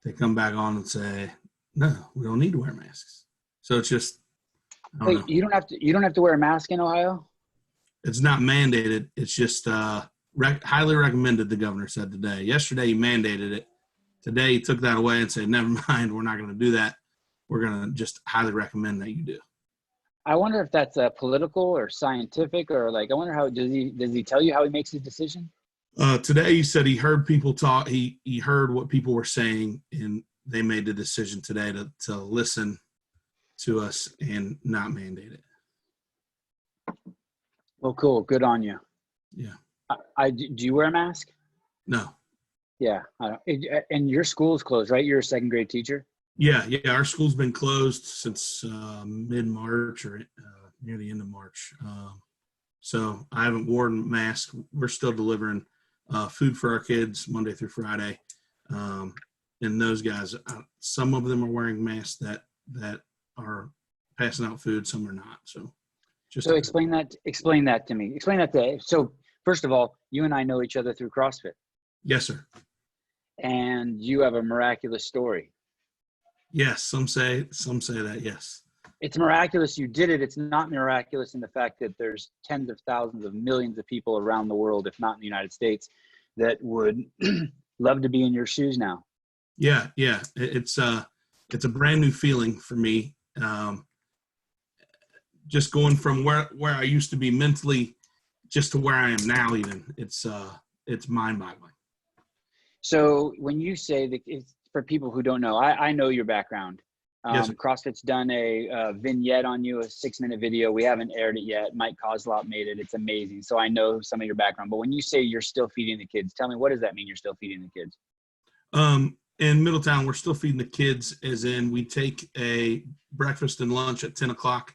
they come back on and say, no, we don't need to wear masks. So it's just, I don't know. You don't have to wear a mask in Ohio? It's not mandated. It's just highly recommended, the governor said today. Yesterday he mandated it. Today he took that away and said, never mind, we're not going to do that. We're going to just highly recommend that you do. I wonder if that's political or scientific, or like, I wonder how, does he tell you how he makes his decision? Today he said he heard people talk. He heard what people were saying, and they made the decision today to listen to us and not mandate it. Well, cool. Good on you. Yeah. Do you wear a mask? No. Yeah. And your school's closed, right? You're a second grade teacher? Yeah. Our school's been closed since mid-March or near the end of March. So I haven't worn a mask. We're still delivering food for our kids Monday through Friday. And those guys, some of them are wearing masks that are passing out food, some are not. So explain that to me. So first of all, you and I know each other through CrossFit. Yes, sir. And you have a miraculous story. Yes, some say that, yes. It's miraculous you did it. It's not miraculous in the fact that there's tens of thousands of millions of people around the world, if not in the United States, that would love to be in your shoes now. Yeah. It's a brand new feeling for me. Just going from where I used to be mentally just to where I am now, even it's mind-boggling. So when you say that, it's for people who don't know, I know your background. Yes, CrossFit's done a vignette on you, a 6-minute video. We haven't aired it yet. Mike Kozlop made it. It's amazing. So I know some of your background. But when you say you're still feeding the kids, tell me, what does that mean, you're still feeding the kids? In Middletown, we're still feeding the kids, as in we take a breakfast and lunch at 10 o'clock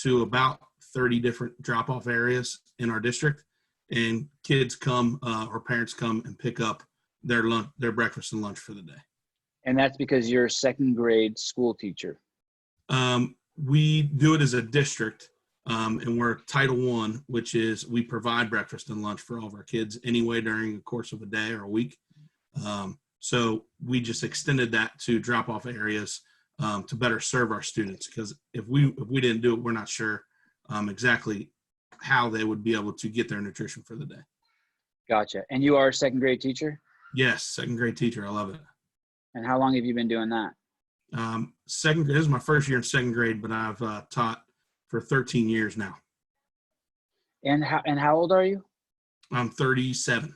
to about 30 different drop-off areas in our district. And kids come, or parents come and pick up their breakfast and lunch for the day. And that's because you're a second grade school teacher. We do it as a district, and we're Title I, which is we provide breakfast and lunch for all of our kids anyway during the course of a day or a week. So we just extended that to drop-off areas to better serve our students, because if we didn't do it, we're not sure exactly how they would be able to get their nutrition for the day. Gotcha. And you are a second grade teacher? Yes, second grade teacher. I love it. And how long have you been doing that? This is my first year in second grade, but I've taught for 13 years now. And how old are you? I'm 37.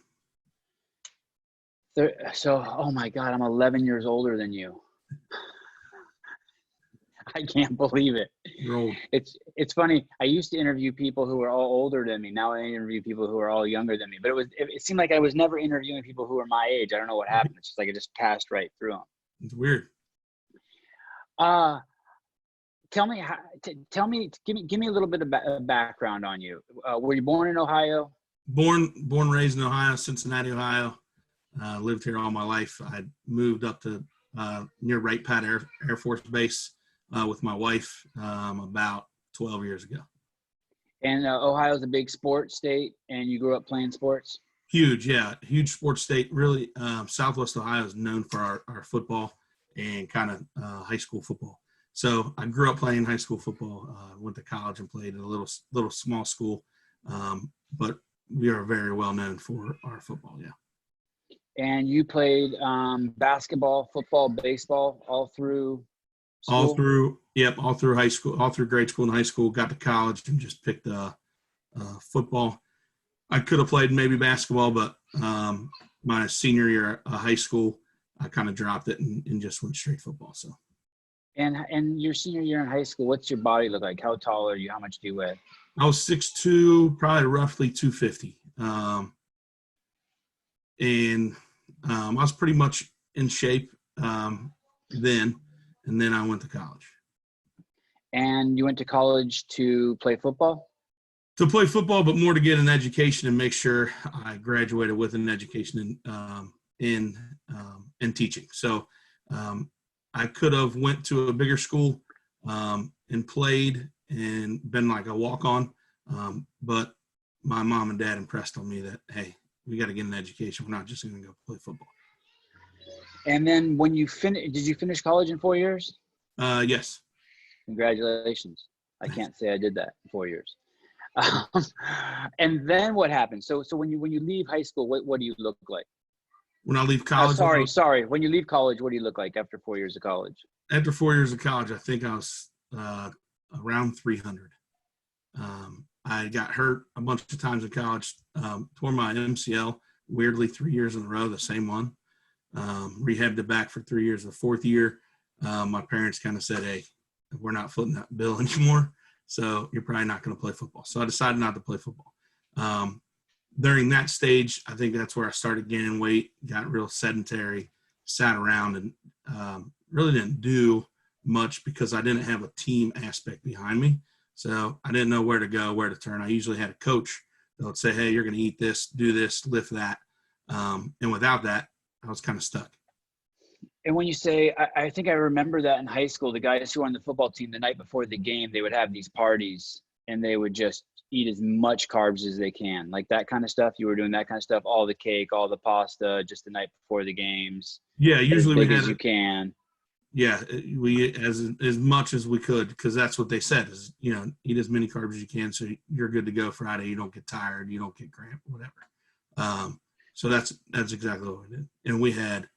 So, oh my God, I'm 11 years older than you. I can't believe it. You're old. It's funny. I used to interview people who were all older than me. Now I interview people who are all younger than me. But it seemed like I was never interviewing people who were my age. I don't know what happened. It's just like it just passed right through them. It's weird. Give me a little bit of background on you. Were you born in Ohio? Born, raised in Ohio, Cincinnati, Ohio. Lived here all my life. I moved up to near Wright Pat Air Force Base with my wife about 12 years ago. And Ohio's a big sports state, and you grew up playing sports? Huge, yeah. Huge sports state. Really, Southwest Ohio is known for our football and kind of high school football. So I grew up playing high school football, went to college and played at a little small school. But we are very well known for our football, yeah. And you played basketball, football, baseball all through school? All through high school, all through grade school and high school. Got to college and just picked football. I could have played maybe basketball, but my senior year of high school, I kind of dropped it and just went straight football. So. And your senior year in high school, what's your body look like? How tall are you? How much do you weigh? I was 6'2", probably roughly 250. And I was pretty much in shape then, and then I went to college. And you went to college to play football? To play football, but more to get an education and make sure I graduated with an education in teaching. So I could have went to a bigger school and played and been like a walk-on, but my mom and dad impressed on me that, hey, we got to get an education. We're not just going to go play football. And then when you did you finish college in 4 years? Yes. Congratulations. I can't say I did that in 4 years. Um, and then what happened? So when you leave high school, what do you look like? When I leave college, Sorry. When you leave college, what do you look like after 4 years of college? after 4 years of college, I think I was around 300. I got hurt a bunch of times in college, tore my MCL, weirdly 3 years in a row, the same one. Rehabbed it back for 3 years. The fourth year, my parents kind of said, hey, we're not footing that bill anymore, so you're probably not going to play football. So I decided not to play football. During that stage, I think that's where I started gaining weight, got real sedentary, sat around, and really didn't do much because I didn't have a team aspect behind me. So I didn't know where to go, where to turn. I usually had a coach that would say, hey, you're going to eat this, do this, lift that. And without that, I was kind of stuck. And when you say, I think I remember that in high school, the guys who were on the football team, the night before the game, they would have these parties and they would just eat as much carbs as they can. Like that kind of stuff. You were doing that kind of stuff, all the cake, all the pasta, just the night before the games. Yeah, usually as big as you can. Yeah, we as much as we could, because that's what they said is, eat as many carbs as you can so you're good to go Friday. You don't get tired, you don't get cramp, whatever. So that's exactly what we did. And we had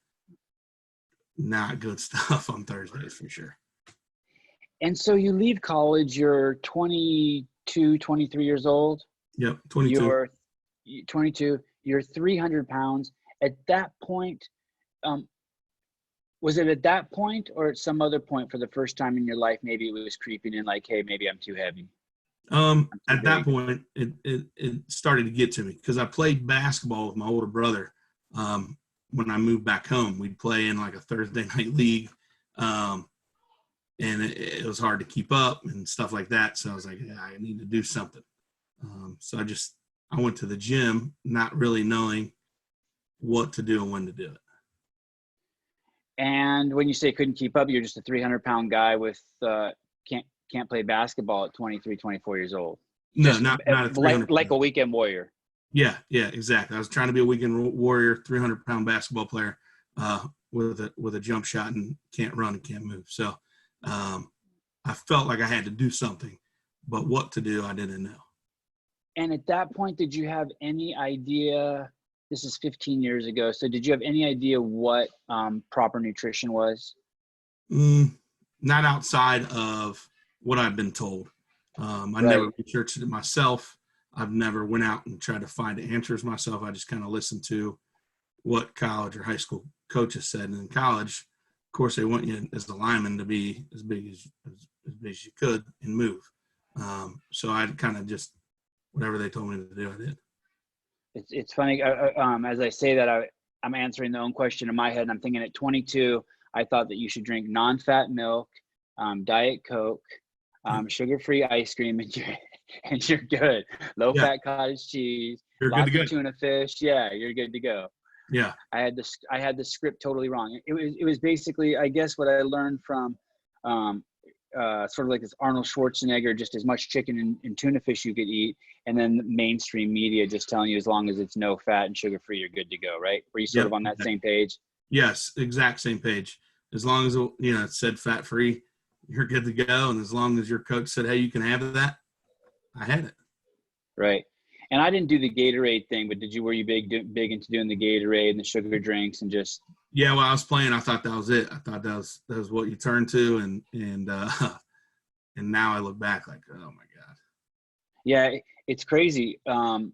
not good stuff on Thursdays for sure. And so you leave college, you're 22, 23 years old. Yep, 22. You're 22, you're 300 pounds. At that point, was it at that point or at some other point for the first time in your life, maybe it was creeping in like, hey, maybe I'm too heavy? At that point, it started to get to me because I played basketball with my older brother. When I moved back home, we'd play in like a Thursday night league. And it was hard to keep up and stuff like that. So I was like, yeah, I need to do something. So I went to the gym, not really knowing what to do and when to do it. And when you say couldn't keep up, you're just a 300-pound guy with can't play basketball at 23, 24 years old. No, just not a 300. Like a weekend warrior. Yeah, exactly. I was trying to be a weekend warrior, 300-pound basketball player with a jump shot and can't run and can't move. So I felt like I had to do something, but what to do, I didn't know. And at that point, did you have any idea? This is 15 years ago. So did you have any idea what proper nutrition was? Not outside of what I've been told. I never researched it myself. I've never went out and tried to find answers myself. I just kind of listened to what college or high school coaches said. And in college, of course, they want you as a lineman to be as big as you could and move. So I kind of just, whatever they told me to do, I did. It's funny. As I say that, I'm answering the own question in my head. And I'm thinking at 22, I thought that you should drink non-fat milk, Diet Coke, sugar-free ice cream, and you're good. Low-fat cottage cheese, lots of tuna fish. Yeah, you're good to go. Yeah. I had the script totally wrong. It was basically, I guess, what I learned from sort of like this Arnold Schwarzenegger, just as much chicken and tuna fish you could eat, and then the mainstream media just telling you as long as it's no fat and sugar-free, you're good to go, right? Were you sort of on that same page? Yes, exact same page. As long as it said fat-free, you're good to go. And as long as your coach said, hey, you can have that, I had it. Right. And I didn't do the Gatorade thing, but were you big into doing the Gatorade and the sugar drinks and just? Yeah, when I was playing, I thought that was it. I thought that was what you turn to, and now I look back like, oh my God. Yeah, it's crazy. The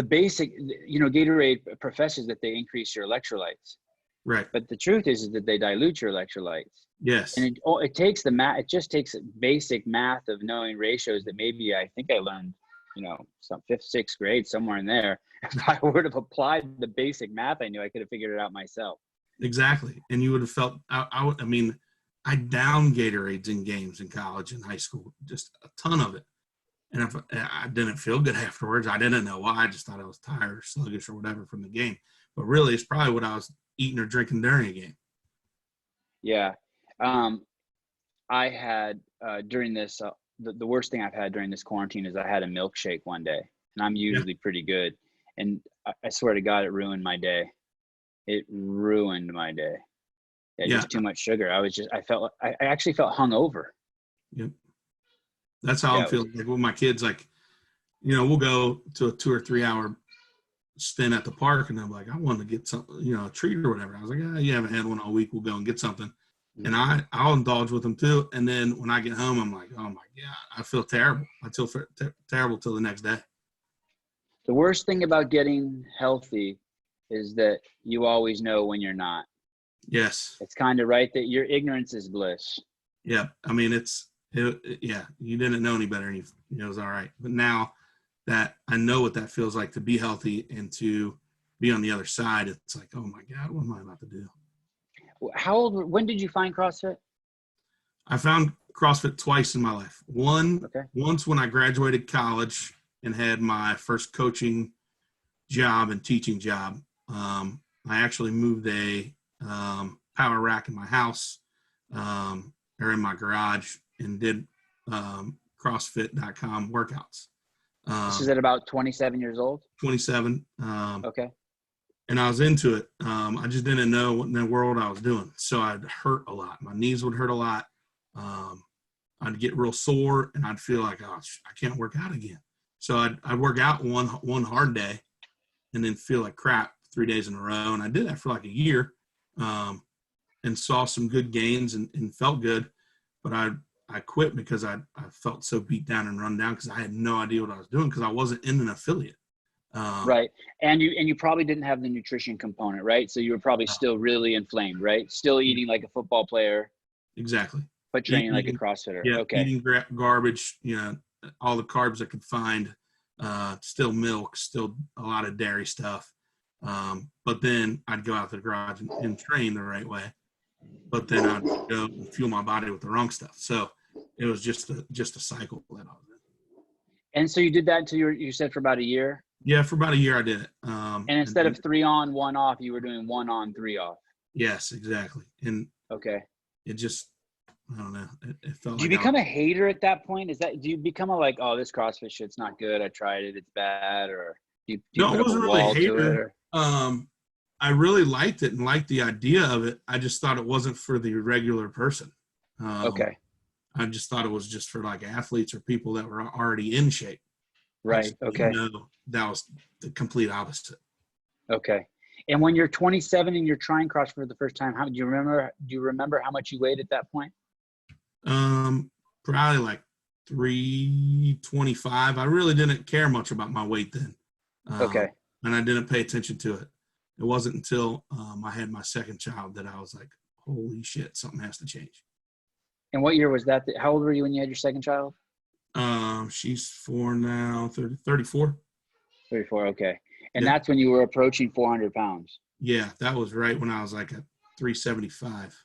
basic, Gatorade professes that they increase your electrolytes. Right. But the truth is that they dilute your electrolytes. Yes. And it takes the math. It just takes basic math of knowing ratios that maybe I think I learned, some 5th, 6th grade, somewhere in there. If I would have applied the basic math I knew, I could have figured it out myself. Exactly. And you would have felt, I downed Gatorades in games in college and high school, just a ton of it. And if I didn't feel good afterwards, I didn't know why. I just thought I was tired or sluggish or whatever from the game. But really, it's probably what I was eating or drinking during a game. Yeah. I had during this, the worst thing I've had during this quarantine is I had a milkshake one day, and I'm usually pretty good. And I swear to God, it ruined my day. it ruined my day. Yeah, Yeah. just too much sugar. I actually felt hungover. Yep. That's how Yeah, I'm feeling. Like with my kids, like, we'll go to a 2 or 3 hour stint at the park, and I'm like, I want to get something, a treat or whatever. I was like, you haven't had one all week. We'll go and get something. And I'll indulge with them too. And then when I get home, I'm like, oh my God, I feel terrible. I feel terrible till the next day. the worst thing about getting healthy is that you always know when you're not. Yes. It's kind of right that your ignorance is bliss. Yeah. I mean, yeah, you didn't know any better and it was all right. But now that I know what that feels like to be healthy and to be on the other side, it's like, oh my God, what am I about to do? When did you find CrossFit? I found CrossFit twice in my life. Once when I graduated college and had my first coaching job and teaching job. I actually moved a power rack in my house or in my garage and did CrossFit.com workouts. This is at about 27 years old? 27. Okay. And I was into it. I just didn't know what in the world I was doing. So I'd hurt a lot. My knees would hurt a lot. I'd get real sore and I'd feel like, oh, I can't work out again. So I'd work out one hard day and then feel like crap 3 days in a row. And I did that for like a year and saw some good gains and felt good. But I quit because I felt so beat down and run down because I had no idea what I was doing because I wasn't in an affiliate. Right. And you probably didn't have the nutrition component, right? So you were probably still really inflamed, right? Still eating like a football player. Exactly. But training like a CrossFitter. Yeah. Okay. Eating garbage, all the carbs I could find, still milk, still a lot of dairy stuff. But then I'd go out to the garage and train the right way. But then I'd go and fuel my body with the wrong stuff. So it was just a cycle that I was in. And so you did that until you said for about a year? Yeah, for about a year I did it. And instead of 3 on, 1 off, you were doing 1 on, 3 off. Yes, exactly. And okay, it just, I don't know. It felt do you become a hater at that point? Do you become a like, oh, this CrossFit shit's not good. I tried it. It's bad. Or do you no, put it wasn't up a really wall a hater. to it? I really liked it and liked the idea of it. I just thought it wasn't for the regular person. Okay. I just thought it was just for like athletes or people that were already in shape. Right. Okay. No, that was the complete opposite. Okay. And when you're 27 and you're trying CrossFit for the first time, do you remember how much you weighed at that point? Probably like 325. I really didn't care much about my weight then. Okay. And I didn't pay attention to it. It wasn't until I had my second child that I was like, holy shit, something has to change. And what year was that? How old were you when you had your second child? She's 4 now, 34. 34, okay. And that's when you were approaching 400 pounds. Yeah, that was right when I was like at 375.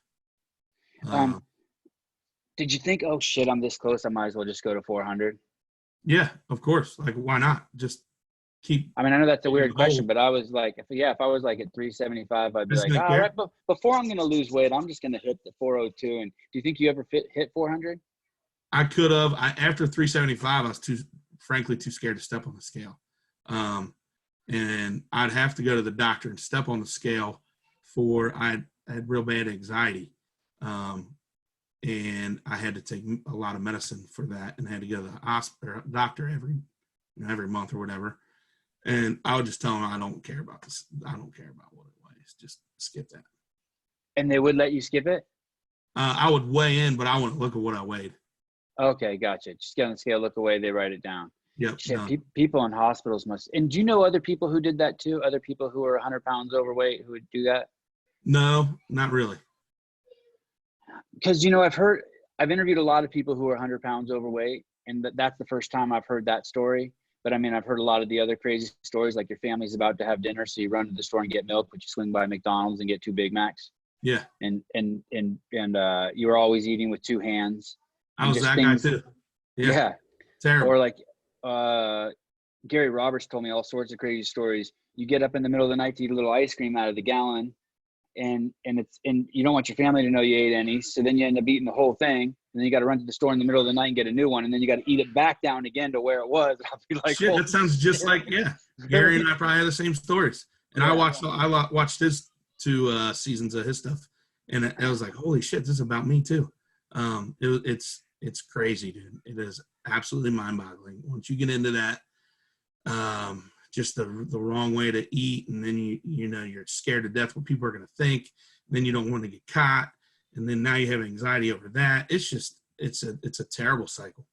Did you think, oh shit, I'm this close, I might as well just go to 400? Yeah, of course. Like, why not? Just keep. I mean, I know that's a weird question, but I was like, if I was like at 375, I'd be like, all right, but before I'm going to lose weight, I'm just going to hit the 402. And do you think you ever hit 400? I could have. After 375, I was frankly too scared to step on the scale. And I'd have to go to the doctor and step on the scale I had real bad anxiety. And I had to take a lot of medicine for that and had to go to the hospital doctor every month or whatever. And I would just tell them, I don't care about this. I don't care about what it weighs. Just skip that. And they would let you skip it? I would weigh in, but I wouldn't look at what I weighed. Okay, gotcha. Just get on the scale, look away, they write it down. Yep. Shit, people in hospitals must. And do you know other people who did that too? Other people who are 100 pounds overweight who would do that? No, not really. Because, I've interviewed a lot of people who are 100 pounds overweight, and that's the first time I've heard that story. But I mean, I've heard a lot of the other crazy stories, like your family's about to have dinner, so you run to the store and get milk, but you swing by McDonald's and get 2 Big Macs. Yeah. And you were always eating with 2 hands. I was that guy too. Yeah. Terrible. Or like Gary Roberts told me all sorts of crazy stories. You get up in the middle of the night to eat a little ice cream out of the gallon, and you don't want your family to know you ate any, so then you end up eating the whole thing, and then you got to run to the store in the middle of the night and get a new one, and then you got to eat it back down again to where it was. I'll be like, shit, that sounds just like Gary and I probably had the same stories. And I watched his 2 seasons of his stuff, and I was like, holy shit, this is about me too. It's crazy, dude. It is absolutely mind-boggling once you get into that. Just the wrong way to eat, and then you're scared to death what people are going to think. Then you don't want to get caught, and then now you have anxiety over that. It's a terrible cycle.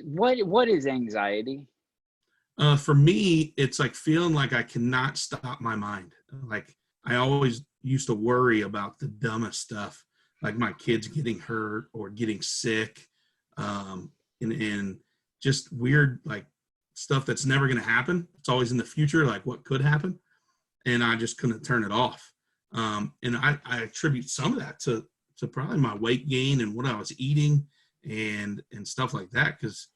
What is anxiety? For me, it's like feeling like I cannot stop my mind. Like I always used to worry about the dumbest stuff, like my kids getting hurt or getting sick, and just weird like stuff that's never going to happen. It's always in the future, like what could happen, and I just couldn't turn it off. And I attribute some of that to probably my weight gain and what I was eating and stuff like that. Because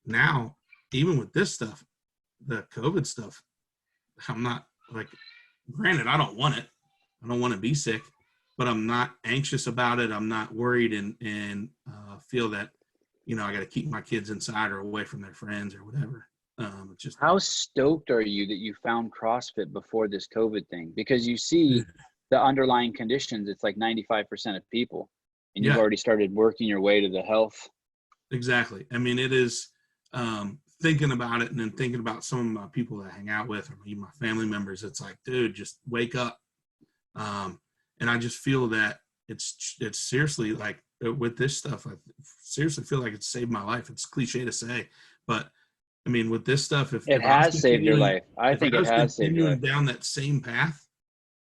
now, even with this stuff, the COVID stuff, I'm not like, granted, I don't want it. I don't want to be sick, but I'm not anxious about it. I'm not worried and feel that, I got to keep my kids inside or away from their friends or whatever. Just how stoked are you that you found CrossFit before this COVID thing? Because you see the underlying conditions, it's like 95% of people, and you've already started working your way to the health. Exactly. I mean, it is thinking about it and then thinking about some of my people that I hang out with or even my family members. It's like, dude, just wake up. And I just feel that it's seriously like with this stuff, I seriously feel like it's saved my life. It's cliche to say, but I mean, with this stuff, if It I was has saved your life. I think it has saved your life. down that same path,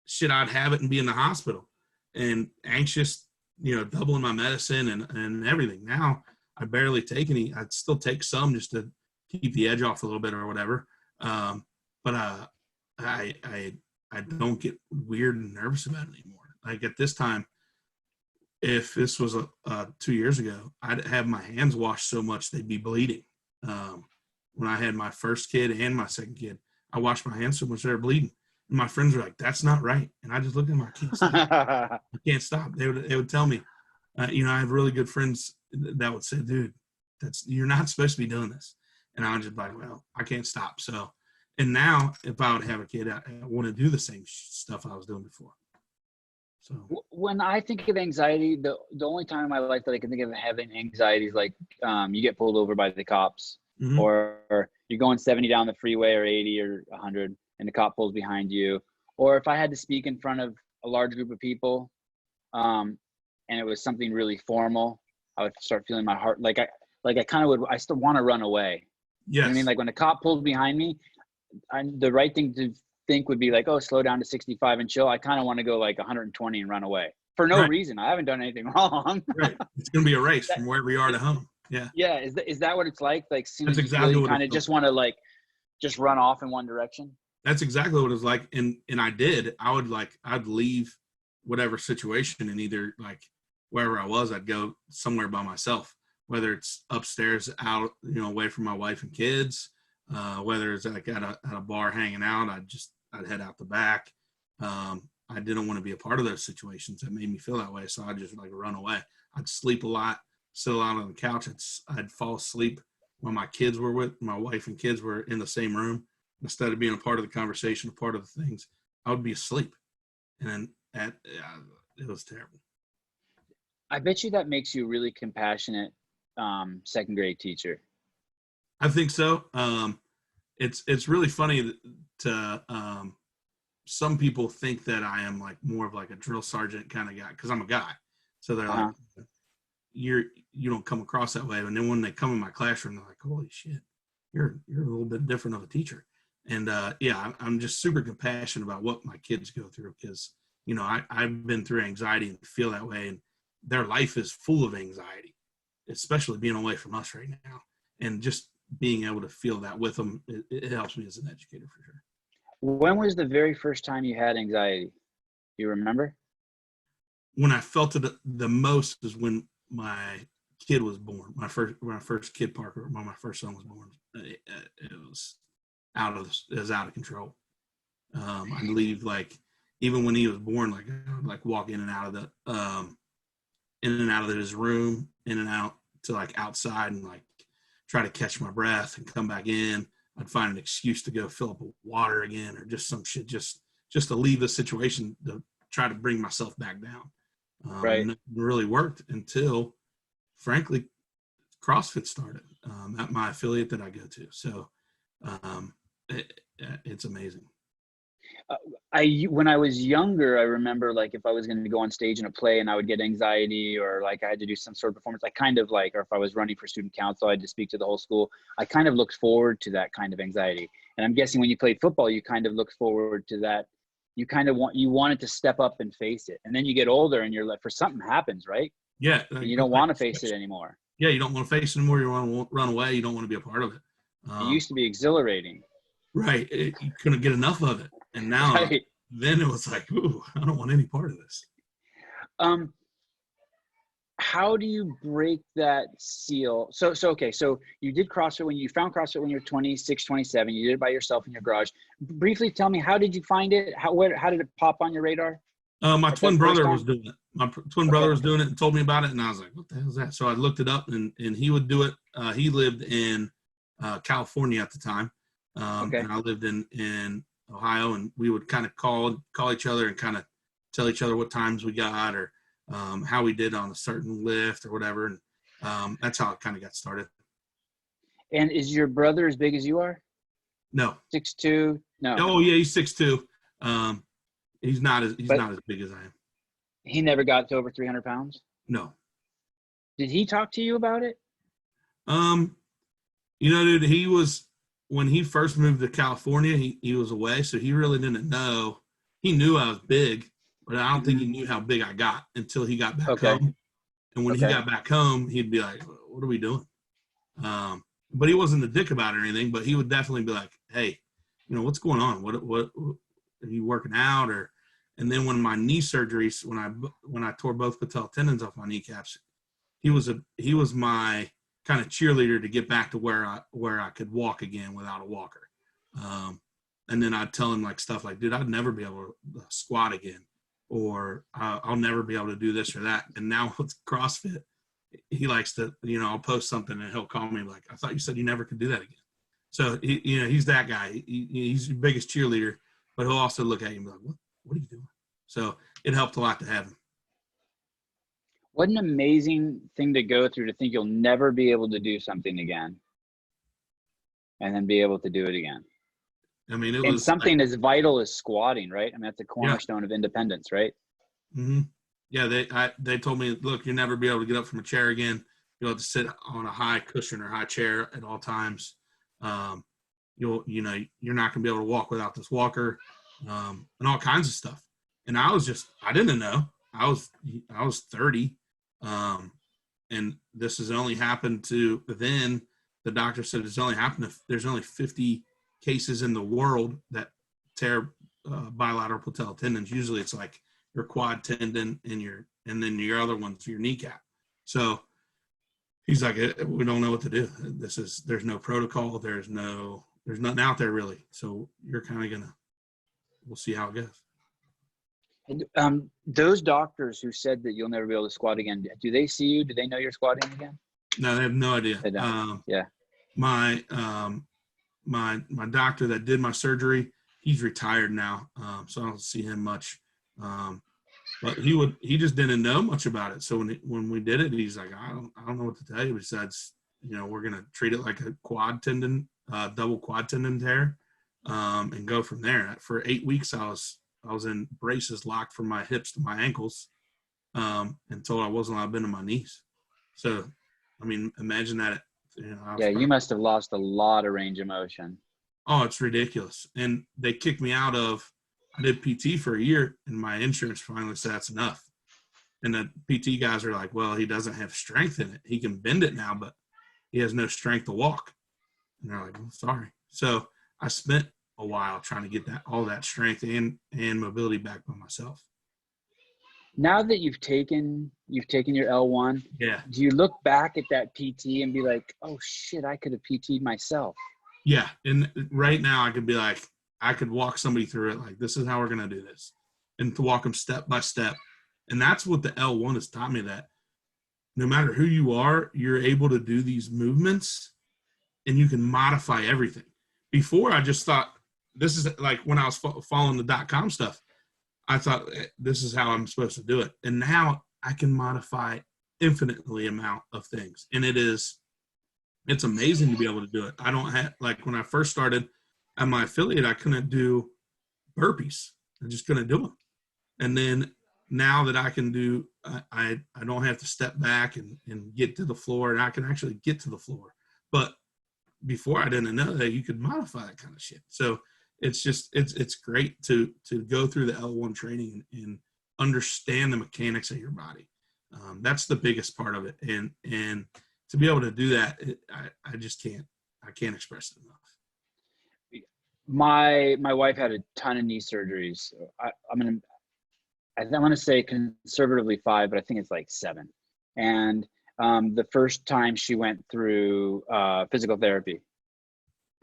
shit, I'd have it and be in the hospital and anxious, doubling my medicine and everything. Now I barely take any. I'd still take some just to keep the edge off a little bit or whatever. But I don't get weird and nervous about it anymore. Like at this time, if this was 2 years ago, I'd have my hands washed so much they'd be bleeding. When I had my first kid and my second kid, I washed my hands so much they were bleeding. And my friends were like, "That's not right." And I just looked at them, I can't stop. I can't stop. They would tell me, I have really good friends that would say, "Dude, you're not supposed to be doing this." And I would just be like, "Well, I can't stop." So, and now if I would have a kid, I want to do the same stuff I was doing before. So when I think of anxiety, the only time in my life that I can think of having anxiety is like you get pulled over by the cops, mm-hmm. or you're going 70 down the freeway or 80 or 100 and the cop pulls behind you, or if I had to speak in front of a large group of people and it was something really formal, I would start feeling my heart like I kind of would. I still want to run away. Yes. You know what I mean? Like when a cop pulled behind me, the right thing to think would be like, oh, slow down to 65 and chill. I kind of want to go like 120 and run away for no reason. I haven't done anything wrong. Right. It's going to be a race from where we are to home. Yeah. Yeah. Is that what it's like? Like, that's exactly you what kind of just want to like just run off in one direction. That's exactly what it's like. And I did. I'd leave whatever situation and either like wherever I was, I'd go somewhere by myself, whether it's upstairs out, away from my wife and kids, whether it's like at a bar hanging out, I'd head out the back. I didn't want to be a part of those situations that made me feel that way. So I'd just like run away. I'd sleep a lot, sit out on the couch. I'd fall asleep when my wife and kids were in the same room. Instead of being a part of the conversation, a part of the things, I would be asleep. And then it was terrible. I bet you that makes you a really compassionate second grade teacher. I think so. It's really funny to some people think that I am like more of like a drill sergeant kind of guy because I'm a guy. So they're like, you don't come across that way. And then when they come in my classroom, they're like, holy shit, you're a little bit different of a teacher. And I'm just super compassionate about what my kids go through because, I've been through anxiety and feel that way. And their life is full of anxiety, especially being away from us right now. And just being able to feel that with them, it helps me as an educator for sure. When was the very first time you had anxiety? You remember? When I felt it the most is when my kid was born. My first kid, Parker, when my first son was born, it was out of control. I believe like even when he was born, like I would like walk in and out of his room, in and out to like outside and like try to catch my breath and come back in. I'd find an excuse to go fill up with water again or just some shit just just to leave the situation to try to bring myself back down. Right. And it really worked until, frankly, CrossFit started at my affiliate that I go to. So it's amazing. When I was younger, I remember like if I was going to go on stage in a play and I would get anxiety, or like I had to do some sort of performance, I kind of like, or if I was running for student council, I had to speak to the whole school. I kind of looked forward to that kind of anxiety. And I'm guessing when you played football, you kind of looked forward to that. You kind of wanted to step up and face it. And then you get older and you're like, for something happens, right? Yeah. And you don't want to face it anymore. Yeah. You don't want to face it anymore. You want to run away. You don't want to be a part of it. It used to be exhilarating. Right. You couldn't get enough of it. And now, right. Then it was like, ooh, I don't want any part of this. How do you break that seal? So okay. So you did CrossFit you found CrossFit when you were 26, 27, you did it by yourself in your garage. Briefly tell me, how did you find it? How did it pop on your radar? My twin brother was doing it. My twin brother was doing it and told me about it. And I was like, what the hell is that? So I looked it up and he would do it. He lived in California at the time. And I lived in Ohio, and we would kind of call each other and kind of tell each other what times we got or how we did on a certain lift or whatever. And that's how it kind of got started. And is your brother as big as you are? No. 6'2"? No. Oh yeah, he's 6'2". He's not as big as I am. He never got to over 300 pounds? No. Did he talk to you about it? Dude, when he first moved to California, he was away, so he really didn't know. He knew I was big, but I don't think he knew how big I got until he got back home. And when he got back home, he'd be like, what are we doing? But he wasn't a dick about it or anything, but he would definitely be like, hey, what's going on? What are you working out? And then when my knee surgeries, when I tore both patella tendons off my kneecaps, he was my kind of cheerleader to get back to where I could walk again without a walker. And then I'd tell him like stuff like, dude, I'd never be able to squat again, or I'll never be able to do this or that. And now with CrossFit, he likes to, I'll post something and he'll call me like, I thought you said you never could do that again. So he's that guy. He's your biggest cheerleader, but he'll also look at you and be like, what are you doing? So it helped a lot to have him. What an amazing thing to go through, to think you'll never be able to do something again and then be able to do it again. I mean, it was was something as vital as squatting, right? I mean, that's a cornerstone of independence, right? Mm-hmm. Yeah. They told me, look, you'll never be able to get up from a chair again. You'll have to sit on a high cushion or high chair at all times. You're not going to be able to walk without this walker, and all kinds of stuff. And I didn't know. I was 30. And this has only happened to, then the doctor said it's only happened if there's only 50 cases in the world that tear bilateral patella tendons. Usually it's like your quad tendon and then your other one's your kneecap. So he's like, we don't know what to do. There's no protocol. There's nothing out there really. So you're kind of we'll see how it goes. And those doctors who said that you'll never be able to squat again, do they see you? Do they know you're squatting again? No, they have no idea. They don't. Yeah. My doctor that did my surgery, he's retired now, so I don't see him much. But he just didn't know much about it. So when we did it, he's like, I don't know what to tell you besides, we're gonna treat it like a quad tendon, double quad tendon tear, and go from there. For 8 weeks, I was in braces locked from my hips to my ankles, until I wasn't allowed to bend to my knees. So, I mean, imagine that. You must have lost a lot of range of motion. Oh, it's ridiculous. And they kicked me out of, I did PT for a year, and my insurance finally said that's enough. And the PT guys are like, well, he doesn't have strength in it. He can bend it now, but he has no strength to walk. And they're like, well, sorry. So I spent a while trying to get all that strength and mobility back by myself. Now that you've taken your L1, yeah, do you look back at that PT and be like, oh shit, I could have PT'd myself? Yeah. And right now I could be like, I could walk somebody through it. Like, this is how we're going to do this, and to walk them step by step. And that's what the L1 has taught me, that no matter who you are, you're able to do these movements and you can modify everything. Before, I just thought this is like when I was following the .com stuff, I thought this is how I'm supposed to do it. And now I can modify infinitely amount of things. And it's amazing to be able to do it. I don't have, like when I first started at my affiliate, I couldn't do burpees. I just couldn't do them. And then now that I can do, I don't have to step back and get to the floor, and I can actually get to the floor. But before, I didn't know that you could modify that kind of shit. So it's just, it's great to go through the L1 training and understand the mechanics of your body. That's the biggest part of it. And to be able to do that, I can't express it enough. My wife had a ton of knee surgeries. I want to say conservatively 5, but I think it's like 7. And the first time she went through physical therapy,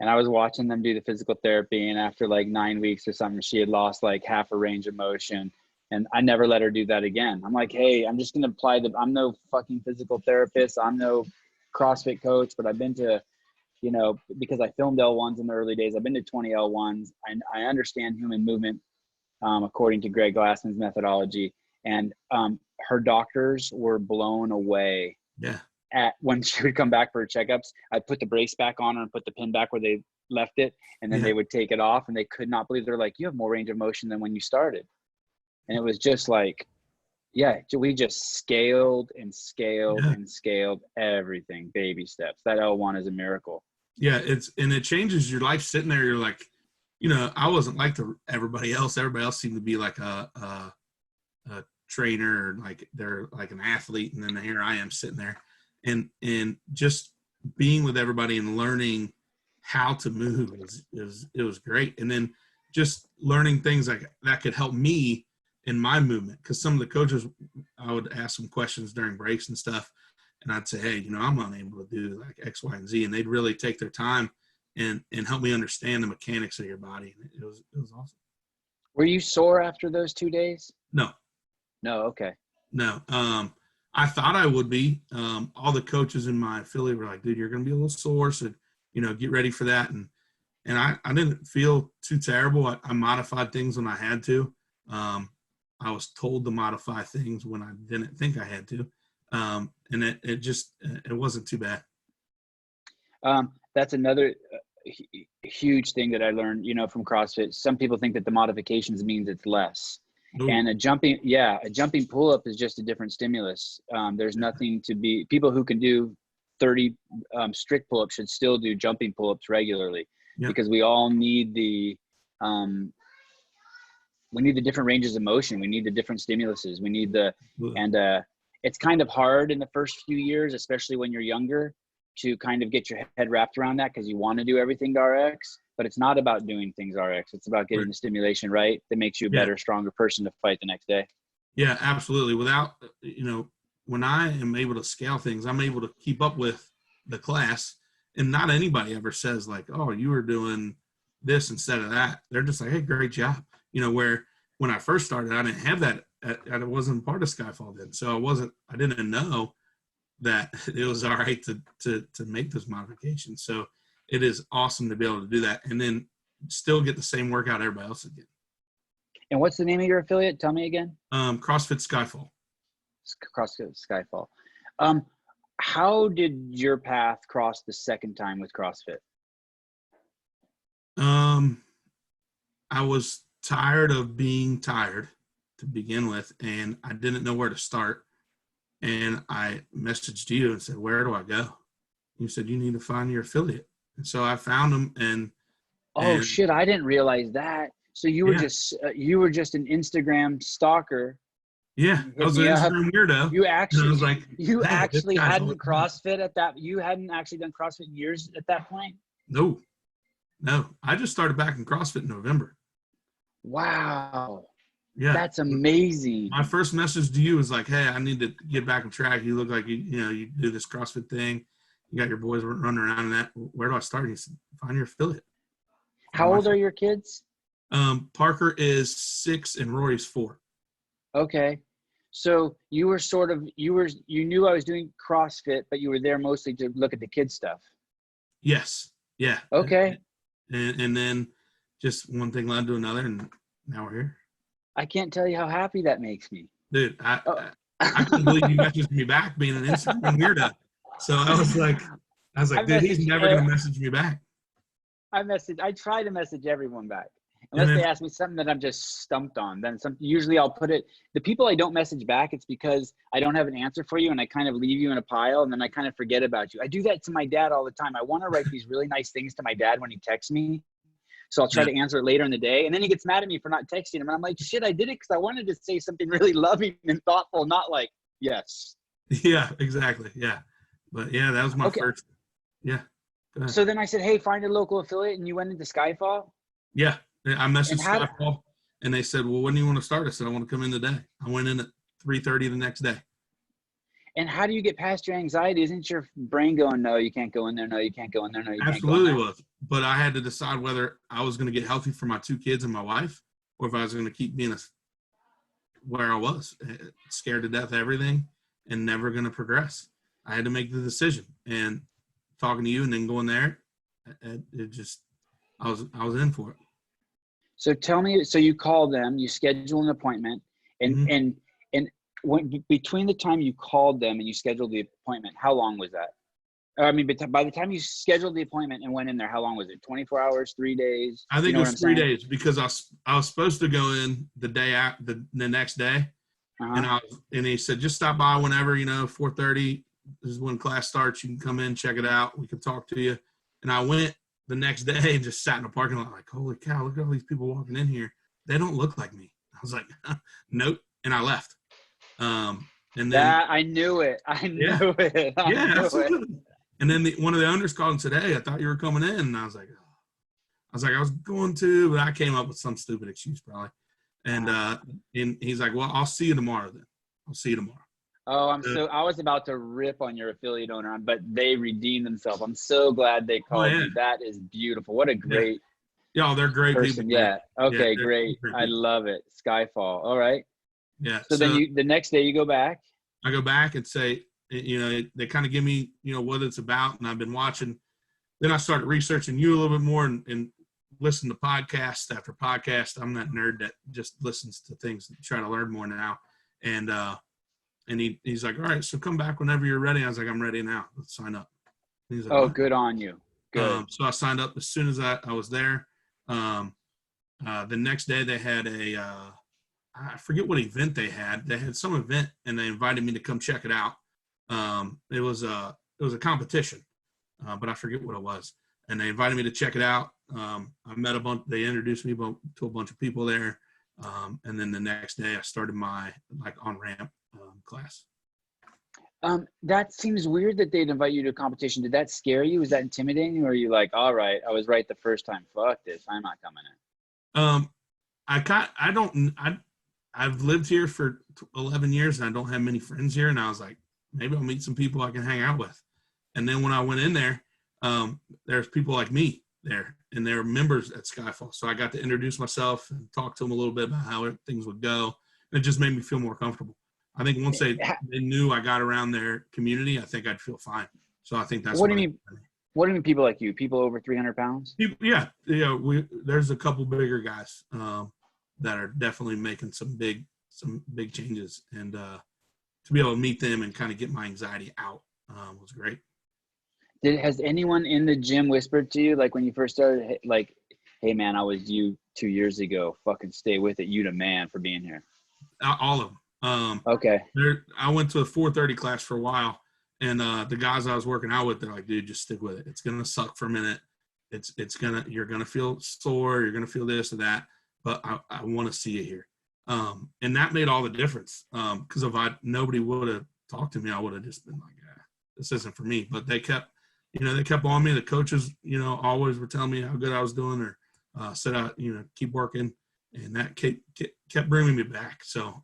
and I was watching them do the physical therapy, and after like 9 weeks or something, she had lost like half a range of motion, and I never let her do that again. I'm like, hey, I'm just going to apply I'm no fucking physical therapist. I'm no CrossFit coach, but I've been to, because I filmed L1s in the early days, I've been to 20 L1s. I understand human movement according to Greg Glassman's methodology. And her doctors were blown away. Yeah. When she would come back for her checkups, I'd put the brace back on her and put the pin back where they left it. And then they would take it off, and they could not believe. They're like, you have more range of motion than when you started. And it was just like, yeah, we just scaled and scaled and scaled everything, baby steps. That L1 is a miracle. Yeah, it changes your life. Sitting there, you're like, I wasn't like everybody else. Everybody else seemed to be like a trainer, or like they're like an athlete, and then here I am sitting there, and just being with everybody and learning how to move it was great. And then just learning things like that could help me in my movement, because some of the coaches, I would ask them questions during breaks and stuff, and I'd say, hey, I'm unable to do like X, Y, and Z, and they'd really take their time and help me understand the mechanics of your body. And it was awesome. Were you sore after those 2 days? No. Okay. No. I thought I would be. All the coaches in my affiliate were like, dude, you're going to be a little sore, so get ready for that. And I didn't feel too terrible. I modified things when I had to. I was told to modify things when I didn't think I had to. And it wasn't too bad. That's another huge thing that I learned, from CrossFit. Some people think that the modifications means it's less. Ooh. And a jumping pull-up is just a different stimulus. There's nothing to be, people who can do 30 strict pull-ups should still do jumping pull-ups regularly, because we all need the different ranges of motion. We need the different stimuluses. We need it's kind of hard in the first few years, especially when you're younger, to kind of get your head wrapped around that, because you want to do everything to RX, but it's not about doing things RX. It's about getting the stimulation right that makes you a better, stronger person to fight the next day. Yeah, absolutely. Without, when I am able to scale things, I'm able to keep up with the class, and not anybody ever says like, oh, you were doing this instead of that. They're just like, hey, great job. Where when I first started, I didn't have that. I wasn't part of Skyfall then. So I didn't know that it was all right to make those modifications. So it is awesome to be able to do that, and then still get the same workout everybody else is getting. And what's the name of your affiliate? Tell me again. CrossFit Skyfall. CrossFit Skyfall. How did your path cross the second time with CrossFit? I was tired of being tired to begin with, and I didn't know where to start. And I messaged you and said, where do I go? You said, you need to find your affiliate. And so I found them, oh shit, I didn't realize that. So you were just an Instagram stalker. Yeah, I was an Instagram weirdo. You actually, I was like, you actually hadn't CrossFit at that. You hadn't actually done CrossFit in years at that point. No, I just started back in CrossFit in November. Wow. Yeah, that's amazing. My first message to you was like, hey, I need to get back on track. You look like you do this CrossFit thing. You got your boys running around in that. Where do I start? He said, find your affiliate. How old are your kids? Parker is 6 and Rory's 4. Okay. So you were you knew I was doing CrossFit, but you were there mostly to look at the kids stuff. Yes. Yeah. Okay. And then just one thing led to another, and now we're here. I can't tell you how happy that makes me. Dude, Oh. I couldn't believe you messaged me back being an Instagram weirdo. So I was like, dude, he's never going to message me back. I try to message everyone back. And Unless then, they ask me something that I'm just stumped on, then usually I'll put it. The people I don't message back, it's because I don't have an answer for you, and I kind of leave you in a pile, and then I kind of forget about you. I do that to my dad all the time. I want to write these really nice things to my dad when he texts me, so I'll try to answer it later in the day, and then he gets mad at me for not texting him, and I'm like, shit, I did it because I wanted to say something really loving and thoughtful, not like yes. yeah, exactly, yeah. But yeah, that was my first. Yeah. So then I said, hey, find a local affiliate, and you went into Skyfall. Yeah. I messaged Skyfall, and they said, well, when do you want to start? I said, I want to come in today. I went in at 3:30 the next day. And how do you get past your anxiety? Isn't your brain going, no, you can't go in there. No, you can't go in there. No, you can't go in there. Absolutely was. But I had to decide whether I was going to get healthy for my 2 kids and my wife, or if I was going to keep being where I was, scared to death of everything and never going to progress. I had to make the decision. And talking to you and then going there, it just, I was in for it. So tell me, so you call them, you schedule an appointment, and when, between the time you called them and you scheduled the appointment, how long was that? I mean, by the time you scheduled the appointment and went in there, how long was it? 24 hours, 3 days? I think it was 3 days, because I was supposed to go in the day after, the next day, and he said, just stop by whenever, 4:30 is when class starts. You can come in, check it out. We can talk to you. And I went the next day and just sat in the parking lot like, holy cow, look at all these people walking in here. They don't look like me. I was like, nope. And I left. And then that, I knew it. I knew it. Absolutely. And then one of the owners called and said, hey, I thought you were coming in. And I was like, I was going to, but I came up with some stupid excuse probably. And he's like, well, I'll see you tomorrow then. I'll see you tomorrow. Oh, I was about to rip on your affiliate owner, but they redeemed themselves. I'm so glad they called you. That is beautiful. What a great they're great person. people. Yeah. Okay, yeah, great. I love it. Skyfall. All right. Yeah. So then the next day you go back. I go back and say, they kind of give me, what it's about. And I've been watching. Then I started researching you a little bit more and listen to podcast after podcast. I'm that nerd that just listens to things and try to learn more now. And he's like, all right, so come back whenever you're ready. I was like, I'm ready now. Let's sign up. And he's like, oh, good on you. Good. So I signed up as soon as I was there. The next day they had I forget what event they had. They had some event, and they invited me to come check it out. It was a competition, but I forget what it was. And they invited me to check it out. I met they introduced me to a bunch of people there. And then the next day I started my on-ramp class. That seems weird that they'd invite you to a competition. Did that scare you? Was that intimidating? Or are you like, all right, I was right the first time. Fuck this. I'm not coming in. I've lived here for 11 years and I don't have many friends here. And I was like, maybe I'll meet some people I can hang out with. And then when I went in there, there's people like me there, and they're members at Skyfall. So I got to introduce myself and talk to them a little bit about how things would go. And it just made me feel more comfortable. I think once they knew I got around their community, I think I'd feel fine. So I think that's what do you mean. What do you mean people like you? People over 300 pounds? Yeah. There's a couple bigger guys that are definitely making some big changes. And to be able to meet them and kind of get my anxiety out was great. Has anyone in the gym whispered to you, like when you first started, like, hey man, I was you 2 years ago, fucking stay with it, you the man for being here? All of them. Okay. I went to a 4:30 class for a while, and the guys I was working out with, they're like, dude, just stick with it. It's going to suck for a minute. You're going to feel sore. You're going to feel this or that, but I want to see you here. And that made all the difference. Cause if nobody would have talked to me, I would have just been like, this isn't for me, but they kept on me. The coaches, always were telling me how good I was doing, or said, keep working, and that kept bringing me back. So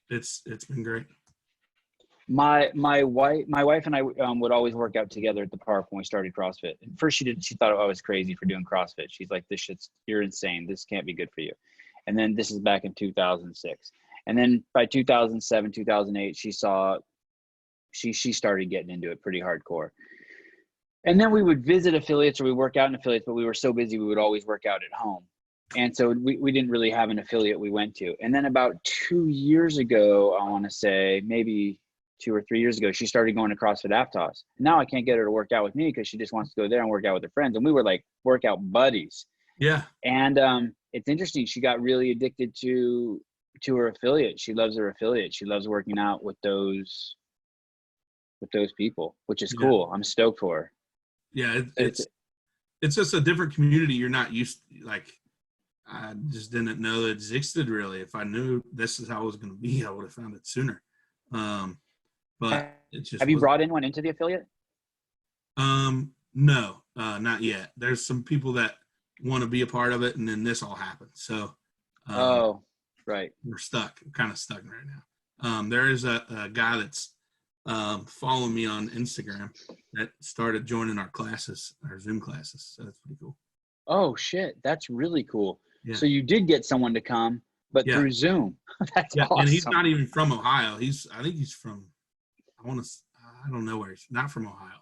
it's been great. My wife and I would always work out together at the park when we started CrossFit. At first she thought I was crazy for doing CrossFit. She's like, you're insane. This can't be good for you. And then this is back in 2006. And then by 2007, 2008, she started getting into it pretty hardcore. And then we would visit affiliates or we work out in affiliates, but we were so busy we would always work out at home. And so we didn't really have an affiliate we went to. And then about 2 years ago, I want to say maybe 2 or 3 years ago, she started going to CrossFit Aptos. Now I can't get her to work out with me because she just wants to go there and work out with her friends. And we were like workout buddies. Yeah. And it's interesting. She got really addicted to her affiliate. She loves her affiliate. She loves working out with those people, which is cool. I'm stoked for her. Yeah. It's just a different community. You're not used to, like, I just didn't know it existed really. If I knew this is how it was going to be, I would have found it sooner. But it just have you wasn't. brought anyone into the affiliate? No, not yet. There's some people that want to be a part of it, and then this all happened. So, Right. We're stuck. We're kind of stuck right now. There is a guy that's following me on Instagram that started joining our classes, our Zoom classes. So that's pretty cool. Oh shit, that's really cool. Yeah. So you did get someone to come, but through Zoom. That's awesome. And he's not even from Ohio. I think he's from, I don't know where he's not from Ohio,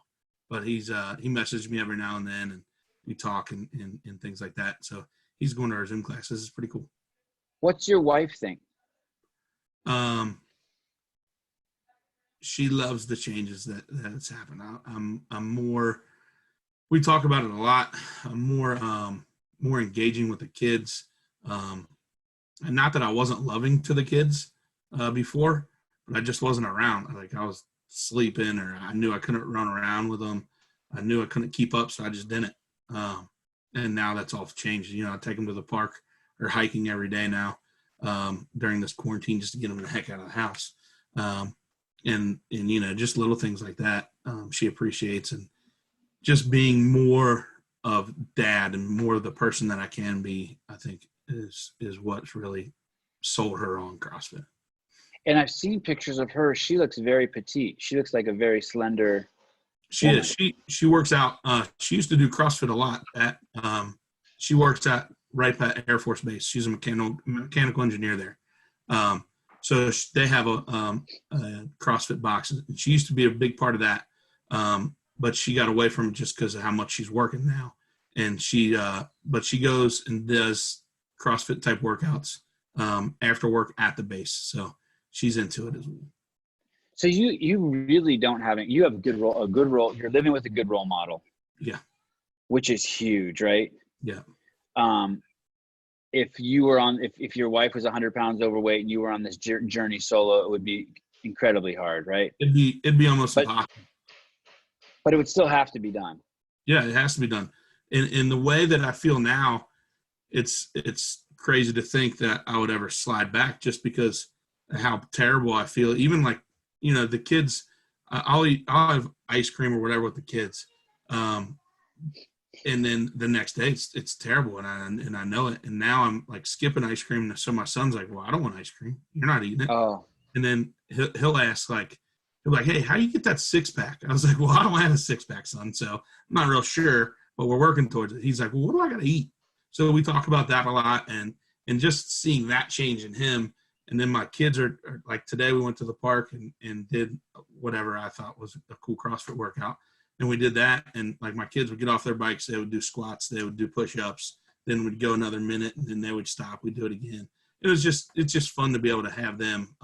but he messaged me every now and then, and we talk and things like that. So he's going to our Zoom classes. It's pretty cool. What's your wife think? She loves the changes that's happened. I'm more, we talk about it a lot. I'm more engaging with the kids. And not that I wasn't loving to the kids before, but I just wasn't around. Like I was sleeping, or I knew I couldn't run around with them. I knew I couldn't keep up, so I just didn't. And now that's all changed. You know, I take them to the park or hiking every day now during this quarantine just to get them the heck out of the house. And you know, just little things like that she appreciates, and just being more of dad and more of the person that I can be, I think is what's really sold her on CrossFit. And I've seen pictures of her. She looks very petite. She looks like a very slender woman. Is. She works out. She used to do CrossFit a lot. She works at Wright Pat Air Force Base. She's a mechanical engineer there. So they have a CrossFit box. She used to be a big part of that, but she got away from it just because of how much she's working now. And but she goes and does CrossFit type workouts after work at the base. So she's into it as well. So you really don't have it. You have a good role. You're living with a good role model. Yeah. Which is huge, right? Yeah. If you were if your wife was 100 pounds overweight and you were on this journey solo, it would be incredibly hard, right? It'd be almost impossible. But it would still have to be done. Yeah, it has to be done. In the way that I feel now, it's crazy to think that I would ever slide back just because of how terrible I feel. Even like, you know, the kids, I'll have ice cream or whatever with the kids. And then the next day it's terrible, and I know it. And now I'm like skipping ice cream. So my son's like, "Well, I don't want ice cream. You're not eating it." Oh. And then he'll ask he'll be like, "Hey, how do you get that 6-pack?" I was like, "Well, I don't have a 6-pack, son. So I'm not real sure, but we're working towards it." He's like, "Well, what do I got to eat?" So we talk about that a lot, and just seeing that change in him. And then my kids are like, today we went to the park and did whatever I thought was a cool CrossFit workout. And we did that, and like my kids would get off their bikes, they would do squats, they would do push-ups, then we'd go another minute, and then they would stop. We'd do it again. It's just fun to be able to have them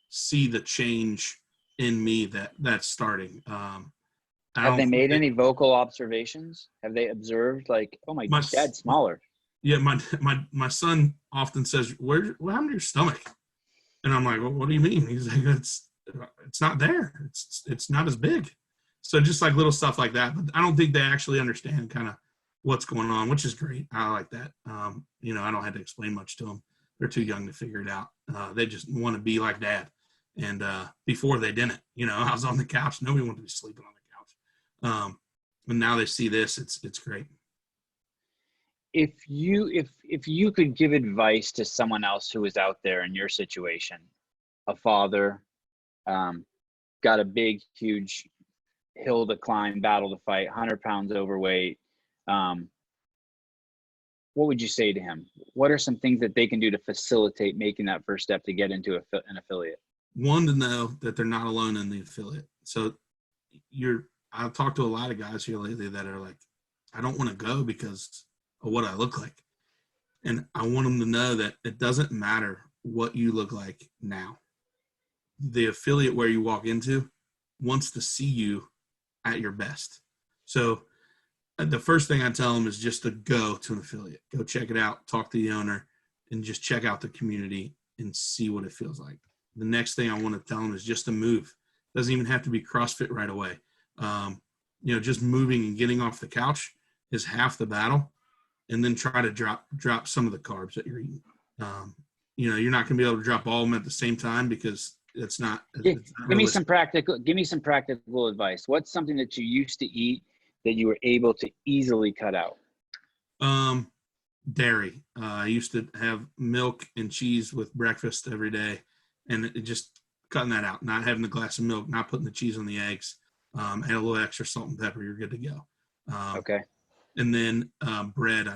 see the change in me that's starting. Have they made any vocal observations? Have they observed like, oh, my dad's smaller? Yeah, my son often says, what happened to your stomach? And I'm like, well, what do you mean? He's like, it's not there. It's not as big. So just like little stuff like that. But I don't think they actually understand kind of what's going on, which is great. I like that. You know, I don't have to explain much to them. They're too young to figure it out. They just want to be like dad. And before they didn't, you know, I was on the couch. Nobody wanted to be sleeping on the couch. And now they see this. It's great. If you could give advice to someone else who is out there in your situation, a father, got a big, huge hill to climb, battle to fight, 100 pounds overweight, what would you say to him? What are some things that they can do to facilitate making that first step to get into an affiliate? One, to know that they're not alone in the affiliate. So I've talked to a lot of guys here lately that are like, I don't want to go because of what I look like. And I want them to know that it doesn't matter what you look like now. The affiliate where you walk into wants to see you at your best. So the first thing I tell them is just to go to an affiliate, go check it out, talk to the owner, and just check out the community and see what it feels like. The next thing I want to tell them is just to move. Doesn't even have to be CrossFit right away. Just moving and getting off the couch is half the battle, and then try to drop some of the carbs that you're eating. You're not going to be able to drop all of them at the same time because it's not. Give me some practical advice. What's something that you used to eat that you were able to easily cut out? Dairy. I used to have milk and cheese with breakfast every day, and it just cutting that out, not having the glass of milk, not putting the cheese on the eggs, add a little extra salt and pepper, you're good to go. Okay. And then bread.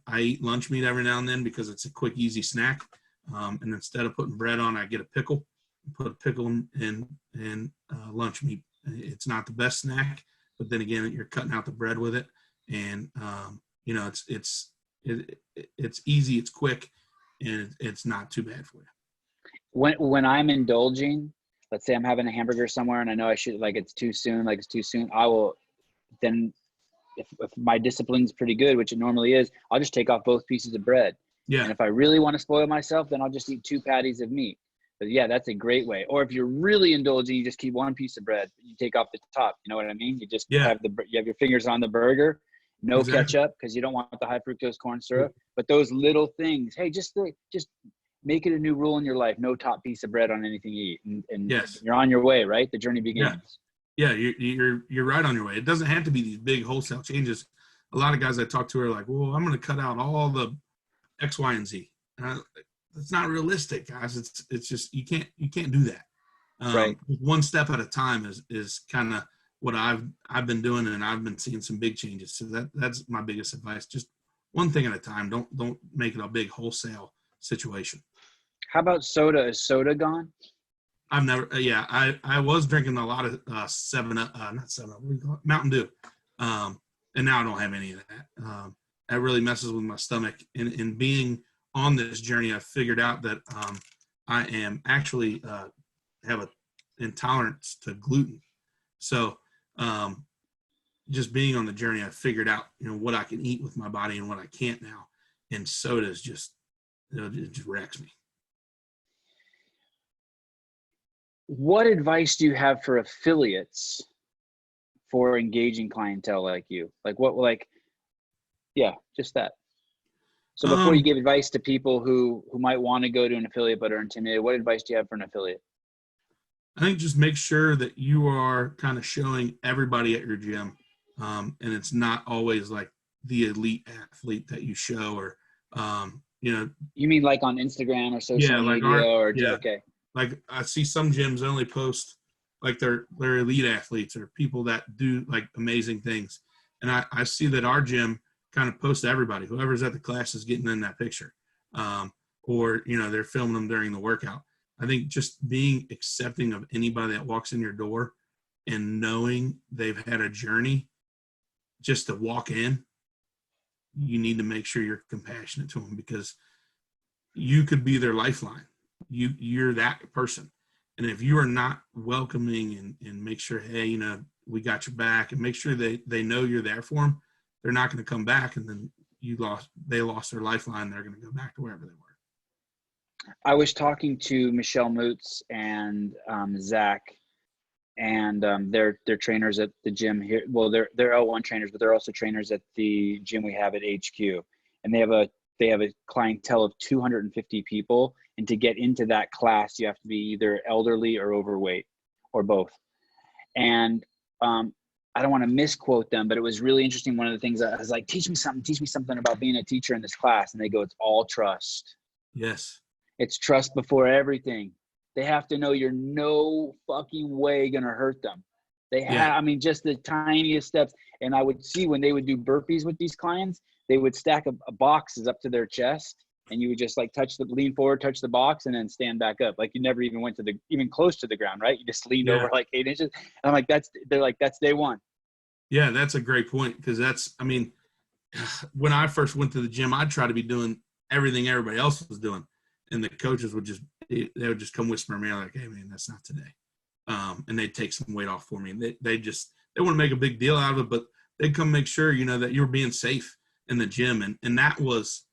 I eat lunch meat every now and then because it's a quick, easy snack. And instead of putting bread on, I get a pickle, put a pickle in lunch meat. It's not the best snack, but then again, you're cutting out the bread with it. And, it's easy, it's quick, and it's not too bad for you. When I'm indulging, let's say I'm having a hamburger somewhere and I know I should, it's too soon, I will then, if my discipline's pretty good, which it normally is, I'll just take off both pieces of bread. Yeah. And if I really want to spoil myself, then I'll just eat 2 patties of meat. But yeah, that's a great way. Or if you're really indulging, you just keep 1 piece of bread, you take off the top. You know what I mean? You just have your fingers on the burger, no ketchup, because you don't want the high fructose corn syrup. But those little things, hey, just make it a new rule in your life. No top piece of bread on anything you eat. And yes, you're on your way, right? The journey begins. Yeah, you're right on your way. It doesn't have to be these big wholesale changes. A lot of guys I talk to are like, well, I'm going to cut out all the X, Y, and Z. It's not realistic, guys. It's just, you can't do that. Right. One step at a time is kind of what I've been doing, and I've been seeing some big changes. So that's my biggest advice. Just one thing at a time. Don't make it a big wholesale situation. How about soda? Is soda gone? I've never, I was drinking a lot of not 7-Up, what do you call it? Mountain Dew. And now I don't have any of that. That really messes with my stomach. And being on this journey, I figured out that I am actually have an intolerance to gluten. So just being on the journey, I figured out, what I can eat with my body and what I can't now. And soda is just, it just wrecks me. What advice do you have for affiliates for engaging clientele like you? Just that. So before you give advice to people who might want to go to an affiliate but are intimidated, what advice do you have for an affiliate? I think just make sure that you are kind of showing everybody at your gym. And it's not always like the elite athlete that you show, or, You mean like on Instagram or social media? Okay. Like I see some gyms only post like their elite athletes or people that do like amazing things. And I see that our gym kind of posts everybody, whoever's at the class is getting in that picture. Or, they're filming them during the workout. I think just being accepting of anybody that walks in your door and knowing they've had a journey just to walk in, you need to make sure you're compassionate to them, because you could be their lifeline. You're that person. And if you are not welcoming and make sure, hey, we got your back, and make sure they know you're there for them, they're not going to come back. And then they lost their lifeline. They're going to go back to wherever they were. I was talking to Michelle Moots and Zack, and they're trainers at the gym here. Well, they're L1 trainers, but they're also trainers at the gym we have at HQ. And they have a clientele of 250 people. And to get into that class, you have to be either elderly or overweight, or both. And I don't want to misquote them, but it was really interesting. One of the things I was like, teach me something about being a teacher in this class. And they go, it's all trust. Yes. It's trust before everything. They have to know you're no fucking way going to hurt them. Just the tiniest steps. And I would see when they would do burpees with these clients, they would stack a boxes up to their chest, and you would just lean forward, touch the box, and then stand back up. Like you never even went to even close to the ground, right? You just leaned over like 8 inches. And I'm like, that's day one. Yeah, that's a great point. Because when I first went to the gym, I'd try to be doing everything everybody else was doing. And the coaches would they would just come whisper in my ear like, hey man, that's not today. And they'd take some weight off for me. And they want to make a big deal out of it, but they'd come make sure, that you're being safe in the gym. And that was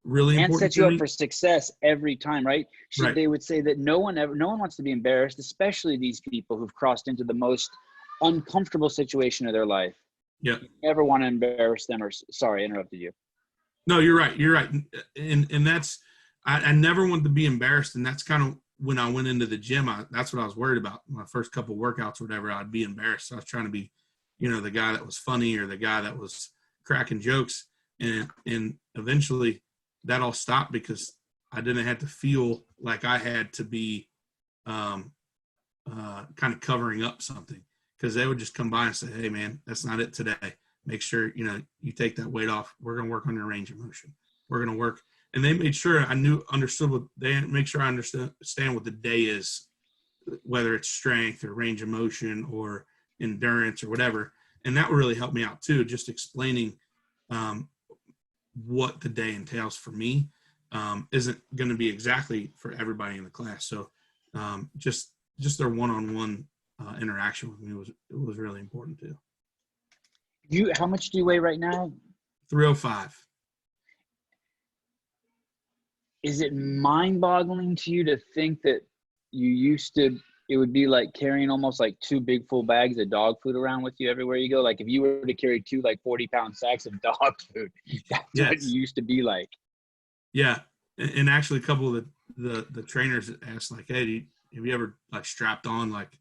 really and important set you to up me. for success every time, right? Right. They would say that no one wants to be embarrassed, especially these people who've crossed into the most uncomfortable situation of their life. Yeah. You never want to embarrass them. Or sorry, I interrupted you. No, you're right. You're right. And that's, I never wanted to be embarrassed. And that's kind of when I went into the gym, that's what I was worried about. My first couple of workouts or whatever, I'd be embarrassed. So I was trying to be, the guy that was funny or the guy that was cracking jokes. And eventually that all stopped because I didn't have to feel like I had to be kind of covering up something, because they would just come by and say, hey man, that's not it today. Make sure, you take that weight off. We're going to work on your range of motion. We're going to work. And they made sure I understood what they make sure I understand what the day is, whether it's strength or range of motion or endurance or whatever. And that really helped me out too. Just explaining what the day entails for me isn't going to be exactly for everybody in the class. So just their one-on-one interaction with me was really important too. How much do you weigh right now? 305. Is it mind-boggling to you to think that it would be like carrying almost like 2 big full bags of dog food around with you everywhere you go? Like if you were to carry 2 like 40-pound sacks of dog food, that's what it used to be like. Yeah. And actually a couple of the trainers asked like, hey, have you ever like strapped on like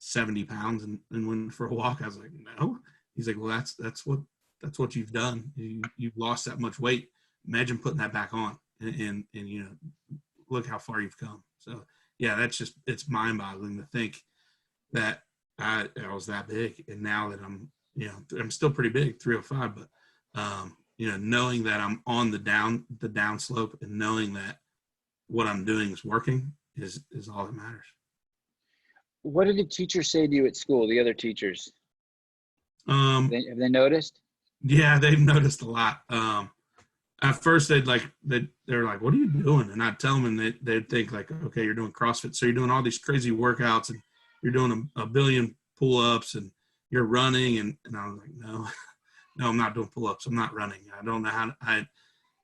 70 pounds and went for a walk? I was like, no. He's like, well, that's what you've done. You've lost that much weight. Imagine putting that back on and look how far you've come. So yeah, it's mind boggling to think that I was that big. And now that I'm still pretty big, 305, but knowing that I'm on the down slope and knowing that what I'm doing is working is all that matters. What did the teachers say to you at school, the other teachers? Have they noticed? Yeah, they've noticed a lot. At first they're like, what are you doing? And I'd tell them and they'd think like, okay, you're doing CrossFit. So you're doing all these crazy workouts and you're doing a billion pull-ups and you're running. And I was like, no, I'm not doing pull-ups. I'm not running. I don't know how